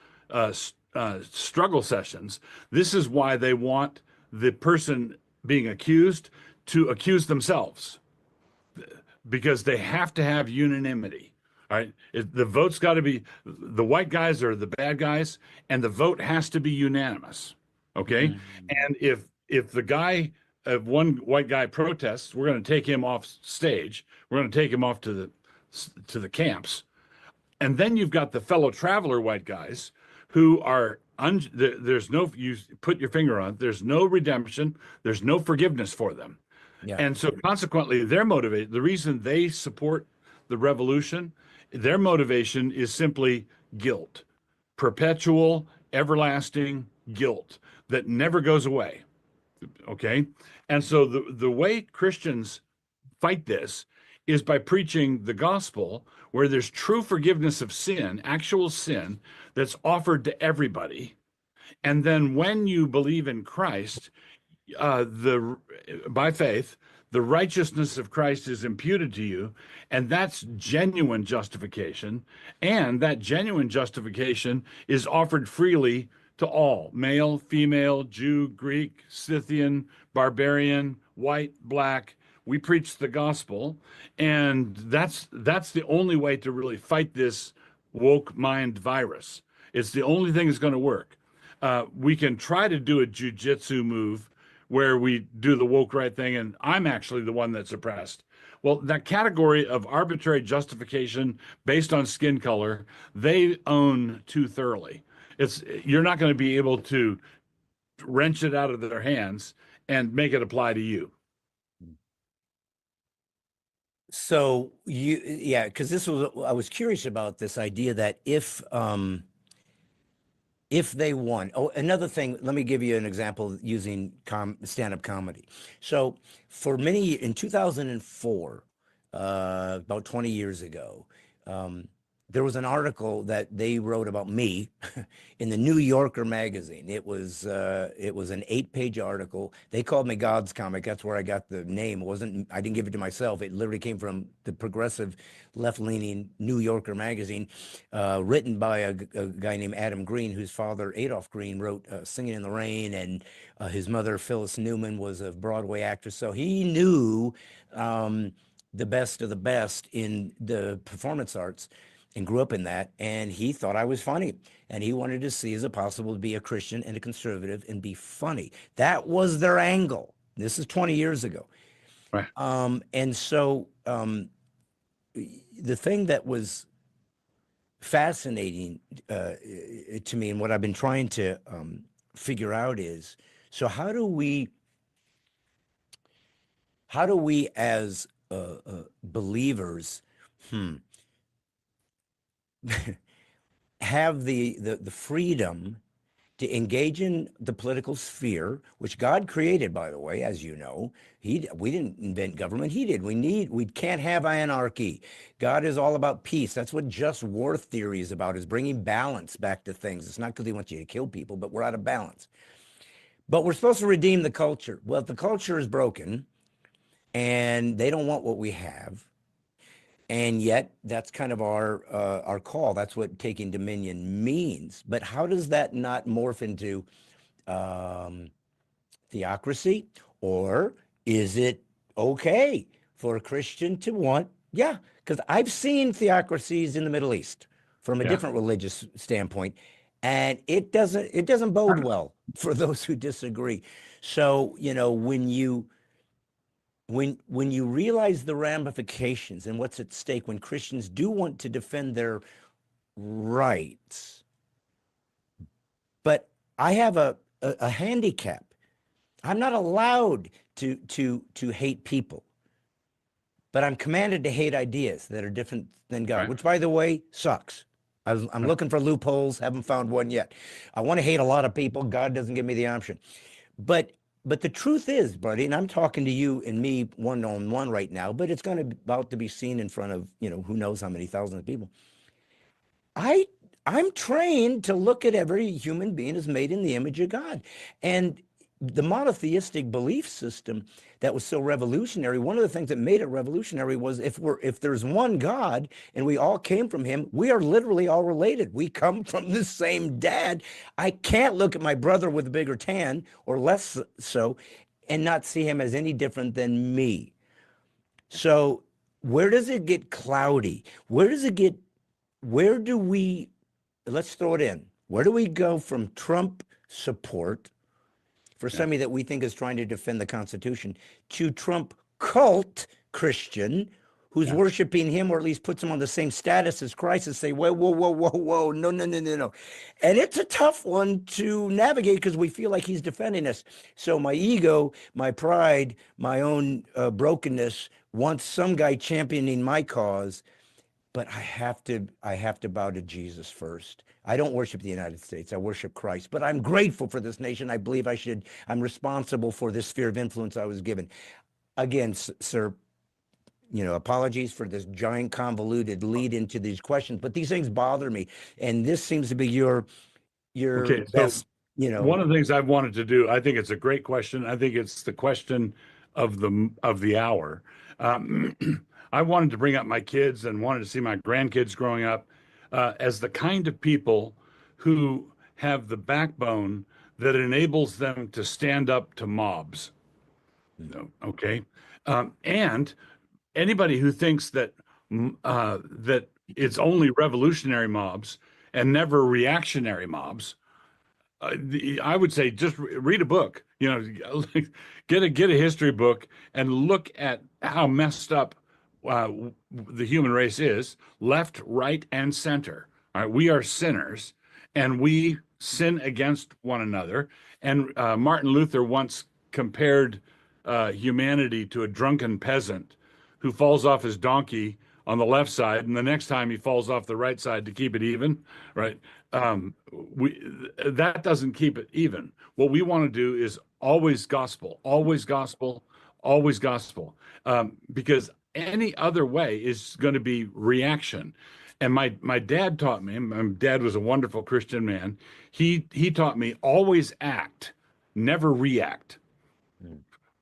struggle sessions, this is why they want the person being accused to accuse themselves because they have to have unanimity. All right. The vote's got to be the white guys are the bad guys, and the vote has to be unanimous. Okay. And if the guy one white guy protests, we're going to take him off stage. We're going to take him off to the camps. And then you've got the fellow traveler white guys who are there's no, you put your finger on it, there's no redemption, there's no forgiveness for them. Yeah. And so consequently, they're motivated. The reason they support the revolution, their motivation is simply guilt, perpetual, everlasting guilt that never goes away. Okay. And so the way Christians fight this is by preaching the gospel where there's true forgiveness of sin, actual sin that's offered to everybody. And then when you believe in Christ, by faith, the righteousness of Christ is imputed to you, and that's genuine justification. And that genuine justification is offered freely to all, male, female, Jew, Greek, Scythian, barbarian, white, black. We preach the gospel, and that's the only way to really fight this woke mind virus. It's the only thing that's going to work. We can try to do a jujitsu move where we do the woke right thing, and I'm actually the one that's oppressed. Well, that category of arbitrary justification based on skin color, they own too thoroughly. You're not going to be able to wrench it out of their hands and make it apply to you. So because I was curious about this idea that if they won. Oh, another thing, let me give you an example using stand-up comedy. So for many, in 2004, about 20 years ago, there was an article that they wrote about me in the New Yorker magazine. It was an 8-page article. They called me God's comic. That's where I got the name. I didn't give it to myself. It literally came from the progressive left-leaning New Yorker magazine, written by a guy named Adam Green, whose father, Adolph Green, wrote Singing in the Rain, and his mother, Phyllis Newman, was a Broadway actress. So he knew the best of the best in the performance arts and grew up in that, and he thought I was funny, and he wanted to see, is it possible to be a Christian and a conservative and be funny? That was their angle. This is 20 years ago. Right. And so the thing that was fascinating to me, and what I've been trying to figure out is, so how do we as believers have the freedom to engage in the political sphere, which God created, by the way, as you know. We didn't invent government. He did. We can't have anarchy. God is all about peace. That's what just war theory is about, is bringing balance back to things. It's not because he wants you to kill people, but we're out of balance. But we're supposed to redeem the culture. Well, if the culture is broken and they don't want what we have, and yet that's kind of our call. That's what taking dominion means. But how does that not morph into theocracy? Or is it okay for a Christian to want, yeah, because I've seen theocracies in the Middle East from a Yeah. different religious standpoint, and it doesn't bode well for those who disagree. So, when you realize the ramifications and what's at stake when Christians do want to defend their rights, but I have a handicap. I'm not allowed to hate people, but I'm commanded to hate ideas that are different than God, Right. which, by the way, sucks. I'm looking for loopholes, haven't found one yet. I want to hate a lot of people. God doesn't give me the option. But the truth is, buddy, and I'm talking to you and me one-on-one right now, but it's about to be seen in front of, who knows how many thousands of people. I'm trained to look at every human being as made in the image of God. And the monotheistic belief system that was so revolutionary, one of the things that made it revolutionary was if there's one God and we all came from him, we are literally all related. We come from the same dad. I can't look at my brother with a bigger tan or less so and not see him as any different than me. So where does it get cloudy? Let's throw it in. Where do we go from Trump support for somebody that we think is trying to defend the Constitution to Trump cult Christian who's worshiping him, or at least puts him on the same status as Christ, and say, whoa, whoa, whoa, whoa, whoa, no, no, no, no, no. And it's a tough one to navigate because we feel like he's defending us. So my ego, my pride, my own brokenness wants some guy championing my cause, but I have to bow to Jesus first. I don't worship the United States. I worship Christ. But I'm grateful for this nation. I believe I'm responsible for this sphere of influence I was given. Again, sir, apologies for this giant convoluted lead into these questions, but these things bother me. And this seems to be your Okay, best, one of the things I've wanted to do, I think it's a great question. I think it's the question of the hour. I wanted to bring up my kids and wanted to see my grandkids growing up as the kind of people who have the backbone that enables them to stand up to mobs. Okay, and anybody who thinks that that it's only revolutionary mobs and never reactionary mobs, I would say just read a book. Get a history book and look at how messed up the human race is, left, right, and center. All right, we are sinners, and we sin against one another. And Martin Luther once compared humanity to a drunken peasant who falls off his donkey on the left side, and the next time he falls off the right side to keep it even, right? That doesn't keep it even. What we want to do is always gospel, always gospel, always gospel, because any other way is going to be reaction. And my dad taught me. My dad was a wonderful Christian man. He taught me always act, never react.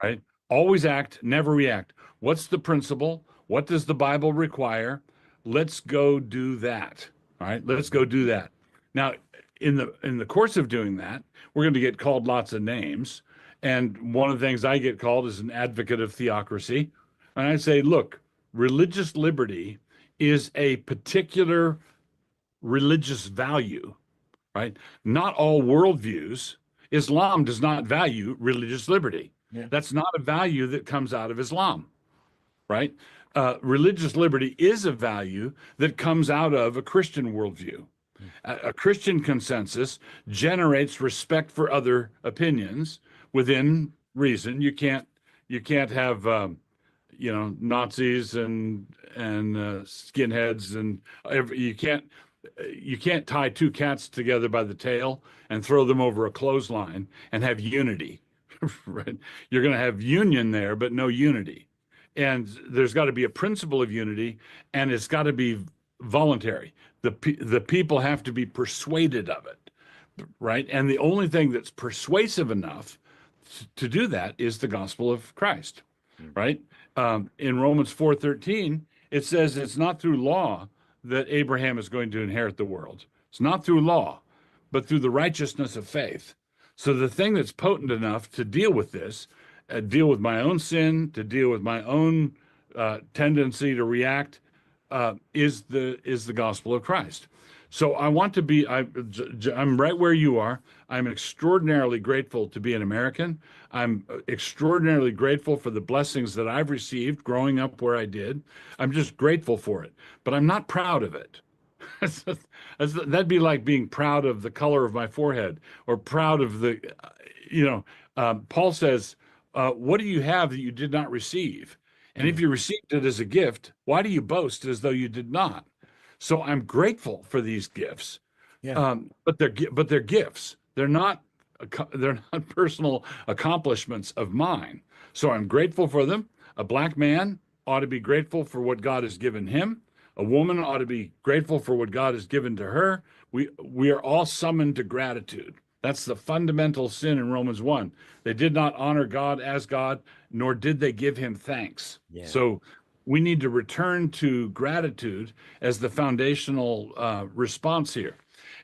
Right? Always act, never react. What's the principle? What does the Bible require? Let's go do that. All right, let's go do that. Now, in the course of doing that, we're going to get called lots of names. And one of the things I get called is an advocate of theocracy. And I say, look, religious liberty is a particular religious value, right? Not all worldviews. Islam does not value religious liberty. Yeah. That's not a value that comes out of Islam, right? Religious liberty is a value that comes out of a Christian worldview. A Christian consensus generates respect for other opinions within reason. You can't have Nazis and skinheads, and you can't tie two cats together by the tail and throw them over a clothesline and have unity. Right? You're going to have union there, but no unity. And there's got to be a principle of unity, and it's got to be voluntary. The people have to be persuaded of it, right? And the only thing that's persuasive enough to do that is the gospel of Christ, right? In Romans 4:13, it says it's not through law that Abraham is going to inherit the world. It's not through law, but through the righteousness of faith. So the thing that's potent enough to deal with this, deal with my own sin, to deal with my own tendency to react is the gospel of Christ. So I want to be, I'm right where you are. I'm extraordinarily grateful to be an American. I'm extraordinarily grateful for the blessings that I've received growing up where I did. I'm just grateful for it, but I'm not proud of it. That'd be like being proud of the color of my forehead or proud of the, Paul says, what do you have that you did not receive? And if you received it as a gift, why do you boast as though you did not? So I'm grateful for these gifts, but they're gifts. They're not personal accomplishments of mine. So I'm grateful for them. A black man ought to be grateful for what God has given him. A woman ought to be grateful for what God has given to her. We are all summoned to gratitude. That's the fundamental sin in Romans 1. They did not honor God as God, nor did they give him thanks. Yeah. So we need to return to gratitude as the foundational response here.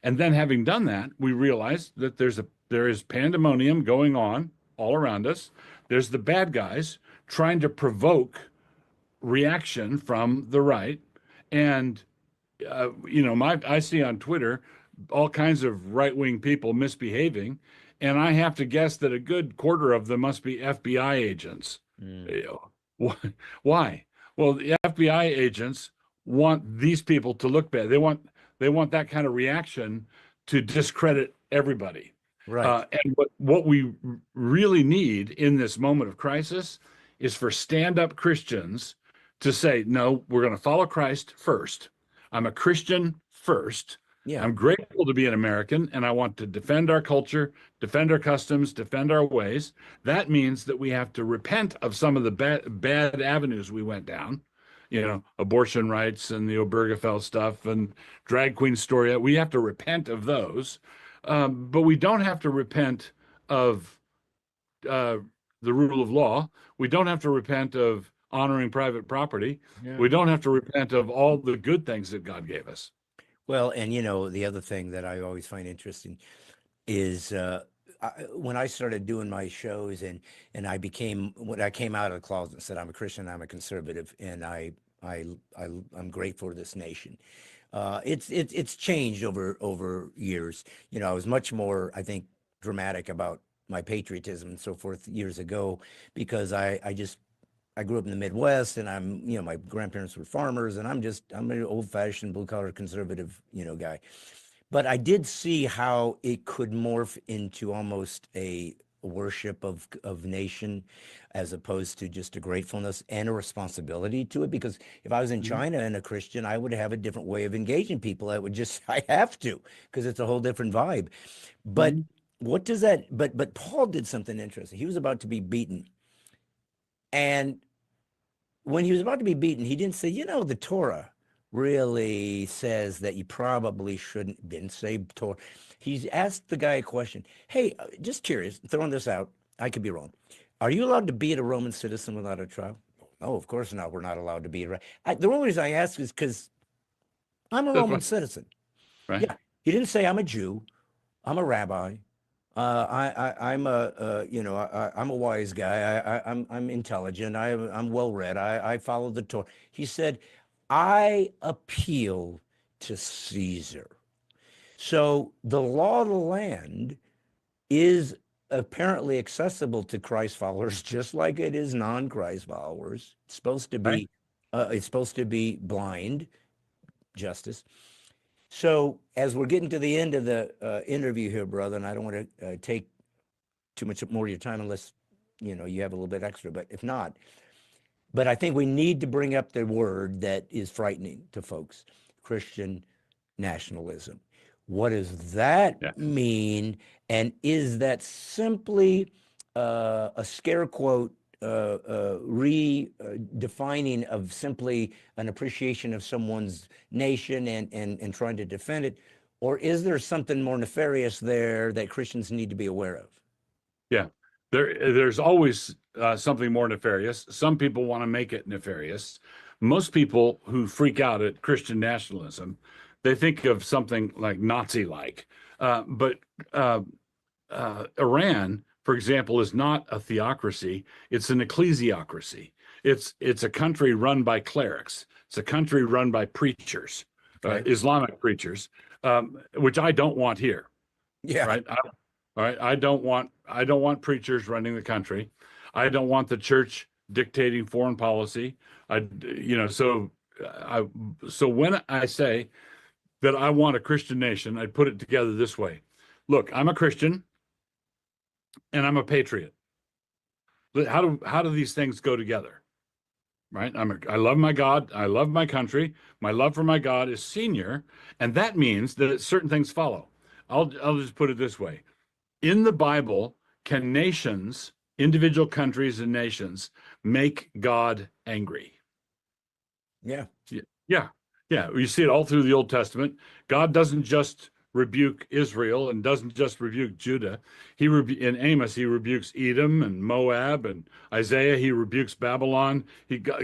And then having done that, we realize that there is pandemonium going on all around us. There's the bad guys trying to provoke reaction from the right. And, I see on Twitter all kinds of right-wing people misbehaving, and I have to guess that a good quarter of them must be FBI agents. Why? Well, the FBI agents want these people to look bad. They want that kind of reaction to discredit everybody. Right. And what we really need in this moment of crisis is for stand-up Christians to say, no, we're going to follow Christ first. I'm a Christian first. Yeah. I'm grateful to be an American, and I want to defend our culture, defend our customs, defend our ways. That means that we have to repent of some of the bad avenues we went down, abortion rights and the Obergefell stuff and drag queen story. We have to repent of those, but we don't have to repent of the rule of law. We don't have to repent of honoring private property. Yeah. We don't have to repent of all the good things that God gave us. Well, and the other thing that I always find interesting is when I started doing my shows and when I came out of the closet and said I'm a Christian, I'm a conservative, and I'm grateful for this nation. It's changed over years. I was much more, I think, dramatic about my patriotism and so forth years ago because I grew up in the Midwest, and my grandparents were farmers, and I'm an old-fashioned blue-collar conservative, guy. But I did see how it could morph into almost a worship of nation, as opposed to just a gratefulness and a responsibility to it. Because if I was in China and a Christian, I would have a different way of engaging people. I have to, because it's a whole different vibe. But what does that? But Paul did something interesting. He was about to be beaten. And when he was about to be beaten, he didn't say, the Torah really says that you probably shouldn't been saved. Torah. He's asked the guy a question. Hey, just curious, throwing this out, I could be wrong. Are you allowed to beat a Roman citizen without a trial? No, of course not. We're not allowed to beat the only reason I ask is because I'm a Roman citizen. Right. Yeah. He didn't say I'm a Jew. I'm a rabbi. I'm a wise guy. I'm intelligent. I'm well read. I follow the Torah. He said, I appeal to Caesar. So the law of the land is apparently accessible to Christ followers, just like it is non-Christ followers. It's supposed to be, it's supposed to be blind justice. So as we're getting to the end of the interview here, brother, and I don't want to take too much more of your time unless, you have a little bit extra, but if not, but I think we need to bring up the word that is frightening to folks, Christian nationalism. What does that mean? And is that simply a scare quote, redefining of simply an appreciation of someone's nation and trying to defend it? Or is there something more nefarious there that Christians need to be aware of? Yeah, there's always something more nefarious. Some people want to make it nefarious. Most people who freak out at Christian nationalism, they think of something like Nazi-like. But Iran, for example, is not a theocracy. It's an ecclesiocracy. It's a country run by clerics. It's a country run by preachers, Right. Islamic preachers, which I don't want here. Yeah. Right. All right. I don't want preachers running the country. I don't want the church dictating foreign policy. So when I say that I want a Christian nation, I put it together this way. Look, I'm a Christian and I'm a patriot. How do these things go together? Right? I love my God. I love my country. My love for my God is senior, and that means that certain things follow. I'll just put it this way. In the Bible, can nations, individual countries and nations, make God angry? Yeah. Yeah. Yeah. You see it all through the Old Testament. God doesn't just rebuke Israel and doesn't just rebuke Judah. In Amos, he rebukes Edom and Moab, and Isaiah, he rebukes Babylon.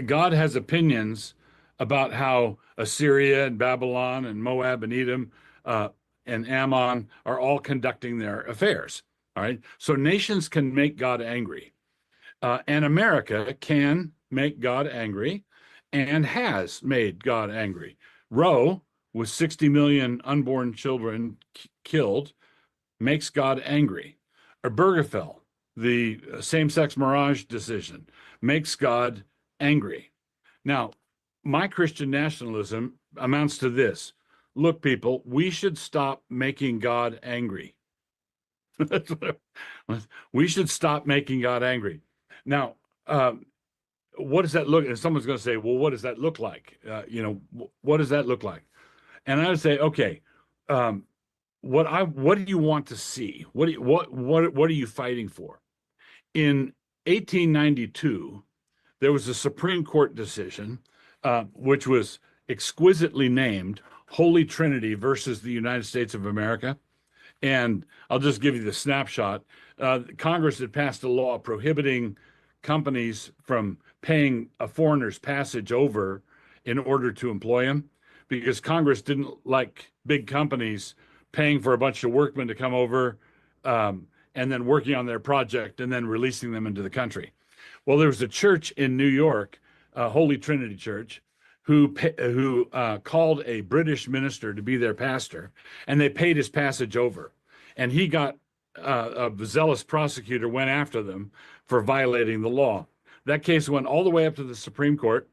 God has opinions about how Assyria and Babylon and Moab and Edom and Ammon are all conducting their affairs. All right. So nations can make God angry. And America can make God angry and has made God angry. Roe, with 60 million unborn children killed, makes God angry. Obergefell, the same-sex marriage decision, makes God angry. Now, my Christian nationalism amounts to this. Look, people, we should stop making God angry. We should stop making God angry. Now, what does that look? And someone's going to say, well, what does that look like? What does that look like? And I would say, okay, what do you want to see? What are you fighting for? In 1892, there was a Supreme Court decision, which was exquisitely named Holy Trinity versus the United States of America. And I'll just give you the snapshot. Congress had passed a law prohibiting companies from paying a foreigner's passage over in order to employ him, because Congress didn't like big companies paying for a bunch of workmen to come over and then working on their project and then releasing them into the country. Well, there was a church in New York, Holy Trinity Church, who called a British minister to be their pastor, and they paid his passage over. And he got a zealous prosecutor went after them for violating the law. That case went all the way up to the Supreme Court,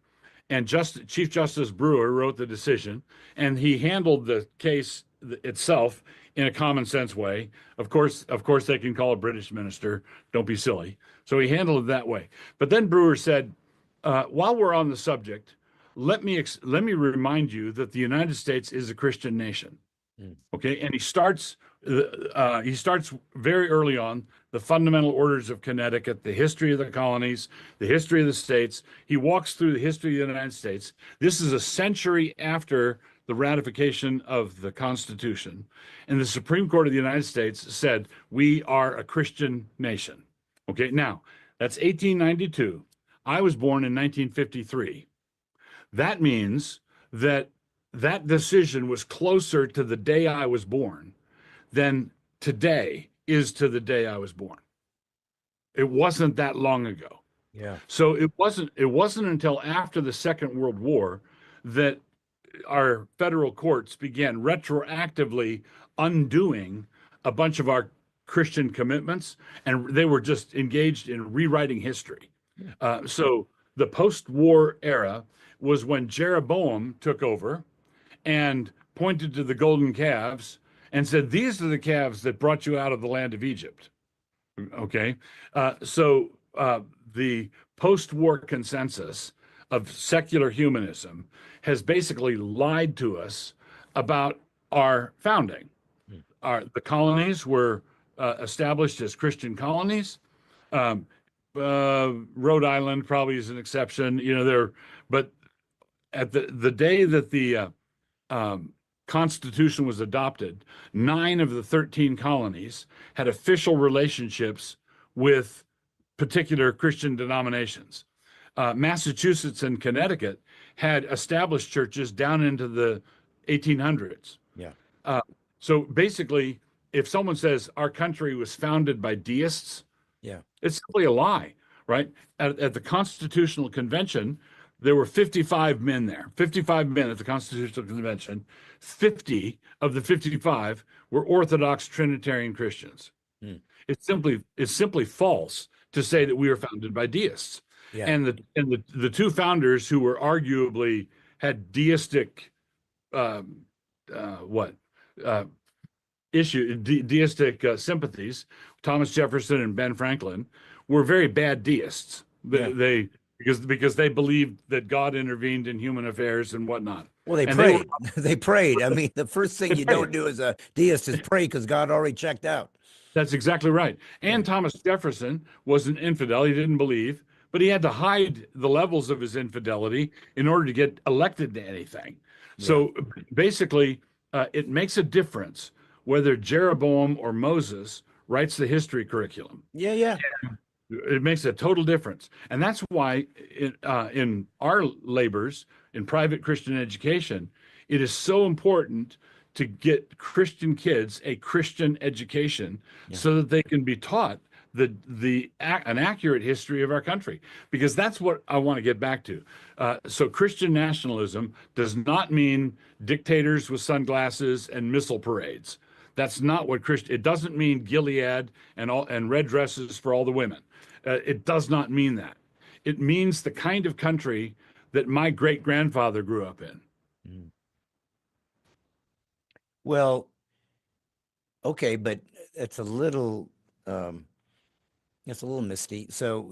and Chief Justice Brewer wrote the decision, and he handled the case itself in a common sense way. Of course, they can call a British minister. Don't be silly. So he handled it that way. But then Brewer said, while we're on the subject, let me remind you that the United States is a Christian nation. Okay, and he starts very early on the fundamental orders of Connecticut, the history of the colonies, the history of the states. He walks through the history of the United States. This is a century after the ratification of the Constitution, and the Supreme Court of the United States said we are a Christian nation. Okay, now that's 1892. I was born in 1953. That means that decision was closer to the day I was born than today is to the day I was born. It wasn't that long ago. Yeah. So it wasn't until after the Second World War that our federal courts began retroactively undoing a bunch of our Christian commitments, and they were just engaged in rewriting history. So the post-war era was when Jeroboam took over and pointed to the golden calves and said, these are the calves that brought you out of the land of Egypt. Okay. So the post-war consensus of secular humanism has basically lied to us about our founding. The colonies were established as Christian colonies. Rhode Island probably is an exception, but at the day that the Constitution was adopted, 9 of the 13 colonies had official relationships with particular Christian denominations. Massachusetts and Connecticut had established churches down into the 1800s. Yeah. So basically, if someone says our country was founded by deists, yeah, it's simply a lie. right? At the Constitutional Convention, there were 55 men there, 55 men at the Constitutional Convention. 50 of the 55 were Orthodox Trinitarian Christians. Hmm. It's simply false to say that we were founded by deists. Yeah. And the two founders who were arguably had deistic deistic sympathies, Thomas Jefferson and Ben Franklin, were very bad deists. They because they believed that God intervened in human affairs and whatnot. Well, they And prayed. They prayed. I mean, the first thing you prayed. don't do as a deist is pray because God already checked out. That's exactly right. And Thomas Jefferson was an infidel. He didn't believe, but he had to hide the levels of his infidelity in order to get elected to anything. Yeah. So basically, it makes a difference whether Jeroboam or Moses writes the history curriculum. Yeah. It makes a total difference. And that's why in our labors in private Christian education, it is so important to get Christian kids a Christian education so that they can be taught an accurate history of our country, because that's what I want to get back to. So Christian nationalism does not mean dictators with sunglasses and missile parades. That's not what it doesn't mean Gilead and red dresses for all the women. It does not mean that. It means the kind of country that my great-grandfather grew up in. Mm. Well, okay, but it's a little misty. So,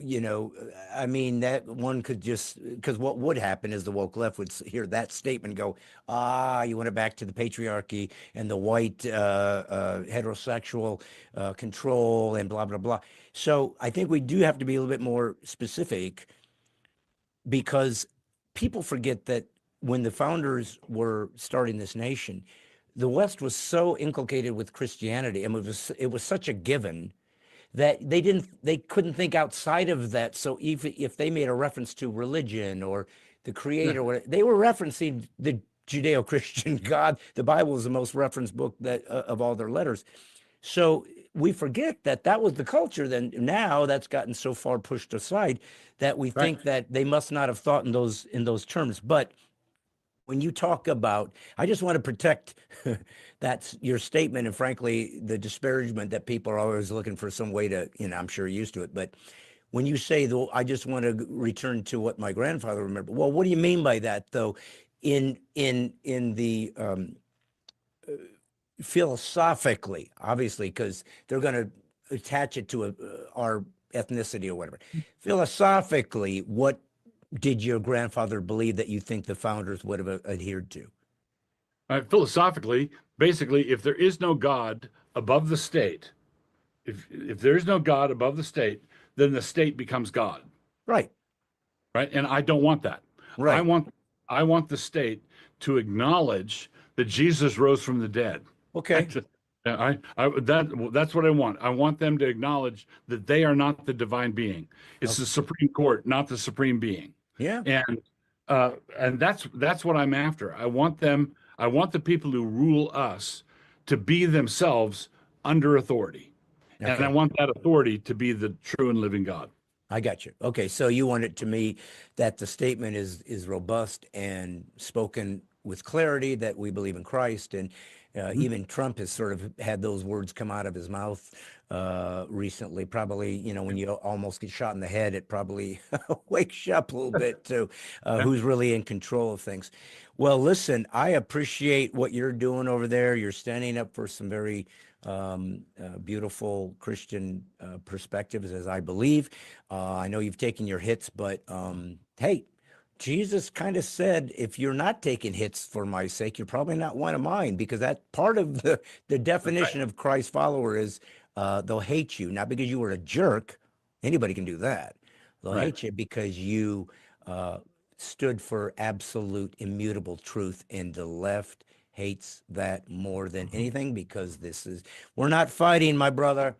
I mean, that one could just, because what would happen is the woke left would hear that statement and go, you went it back to the patriarchy and the white heterosexual control and blah, blah, blah. So I think we do have to be a little bit more specific, because people forget that when the founders were starting this nation, the West was so inculcated with Christianity, and it was such a given that they couldn't think outside of that. So if they made a reference to religion or the creator, they were referencing the Judeo-Christian God. The Bible is the most referenced book of all their letters. So we forget that was the culture. Then now that's gotten so far pushed aside that we think that they must not have thought in those terms. But when you talk about, I just want to protect that's your statement, and frankly, the disparagement that people are always looking for some way to, I'm sure you're used to it. But when you say, though, I just want to return to what my grandfather remembered. Well, what do you mean by that, though? In the philosophically, obviously, because they're going to attach it to our ethnicity or whatever. Philosophically, what did your grandfather believe that you think the founders would have adhered to? Philosophically, basically, if there is no God above the state, if there is no God above the state, then the state becomes God. Right. And I don't want that. Right. I want the state to acknowledge that Jesus rose from the dead. Okay. That's what I want. I want them to acknowledge that they are not the divine being. It's the Supreme Court, not the supreme being. Yeah. And that's what I'm after. I want the people who rule us to be themselves under authority. Okay. And I want that authority to be the true and living God. I got you. Okay. So you want it to me that the statement is robust and spoken with clarity, that we believe in Christ. And even Trump has sort of had those words come out of his mouth recently. Probably, when you almost get shot in the head, it probably wakes you up a little bit to who's really in control of things. Well, listen, I appreciate what you're doing over there. You're standing up for some very beautiful Christian perspectives, as I believe. I know you've taken your hits, but hey, Jesus kind of said, if you're not taking hits for my sake, you're probably not one of mine, because that part of the definition of Christ's follower is they'll hate you, not because you were a jerk. Anybody can do that. They'll hate you because you stood for absolute immutable truth, and the left hates that more than anything, because we're not fighting, my brother,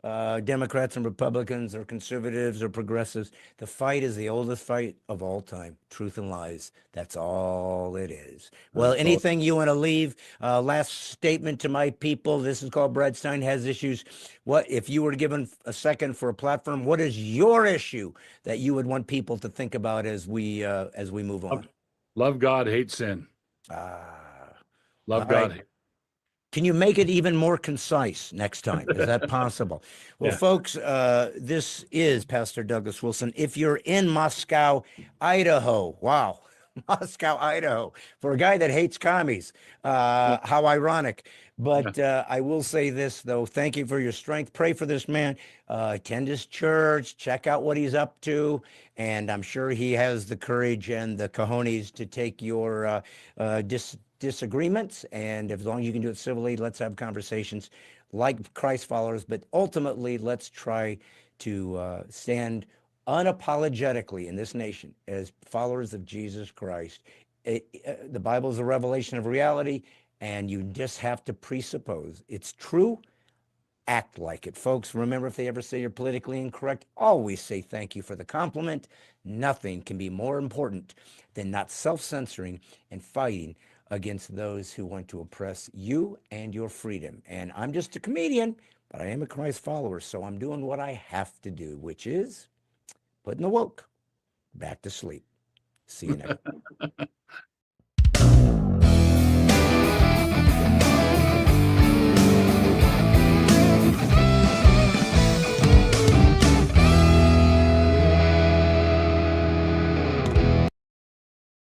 Democrats and Republicans or conservatives or progressives. The fight is the oldest fight of all time. Truth and lies. That's all it is. Well, That's all. anything you want to leave? Last statement to my people. This is called Brad Stein Has Issues. What if you were given a second for a platform? What is your issue that you would want people to think about as we move on? Love God, hate sin. Love All God. right. Can you make it even more concise next time? Is that possible? Well, Yeah. folks, this is Pastor Douglas Wilson. If you're in Moscow, Idaho, wow, Moscow, Idaho, for a guy that hates commies, how ironic. But I will say this, though. Thank you for your strength. Pray for this man. Attend his church. Check out what he's up to. And I'm sure he has the courage and the cojones to take your disagreements, and as long as you can do it civilly, let's have conversations like Christ followers. But ultimately, let's try to stand unapologetically in this nation as followers of Jesus Christ. The Bible is a revelation of reality, and you just have to presuppose it's true. Act like it. Folks, remember, if they ever say you're politically incorrect, always say thank you for the compliment. Nothing can be more important than not self-censoring and fighting against those who want to oppress you and your freedom. And I'm just a comedian, but I am a Christ follower, so I'm doing what I have to do, which is putting the woke back to sleep. See you next time.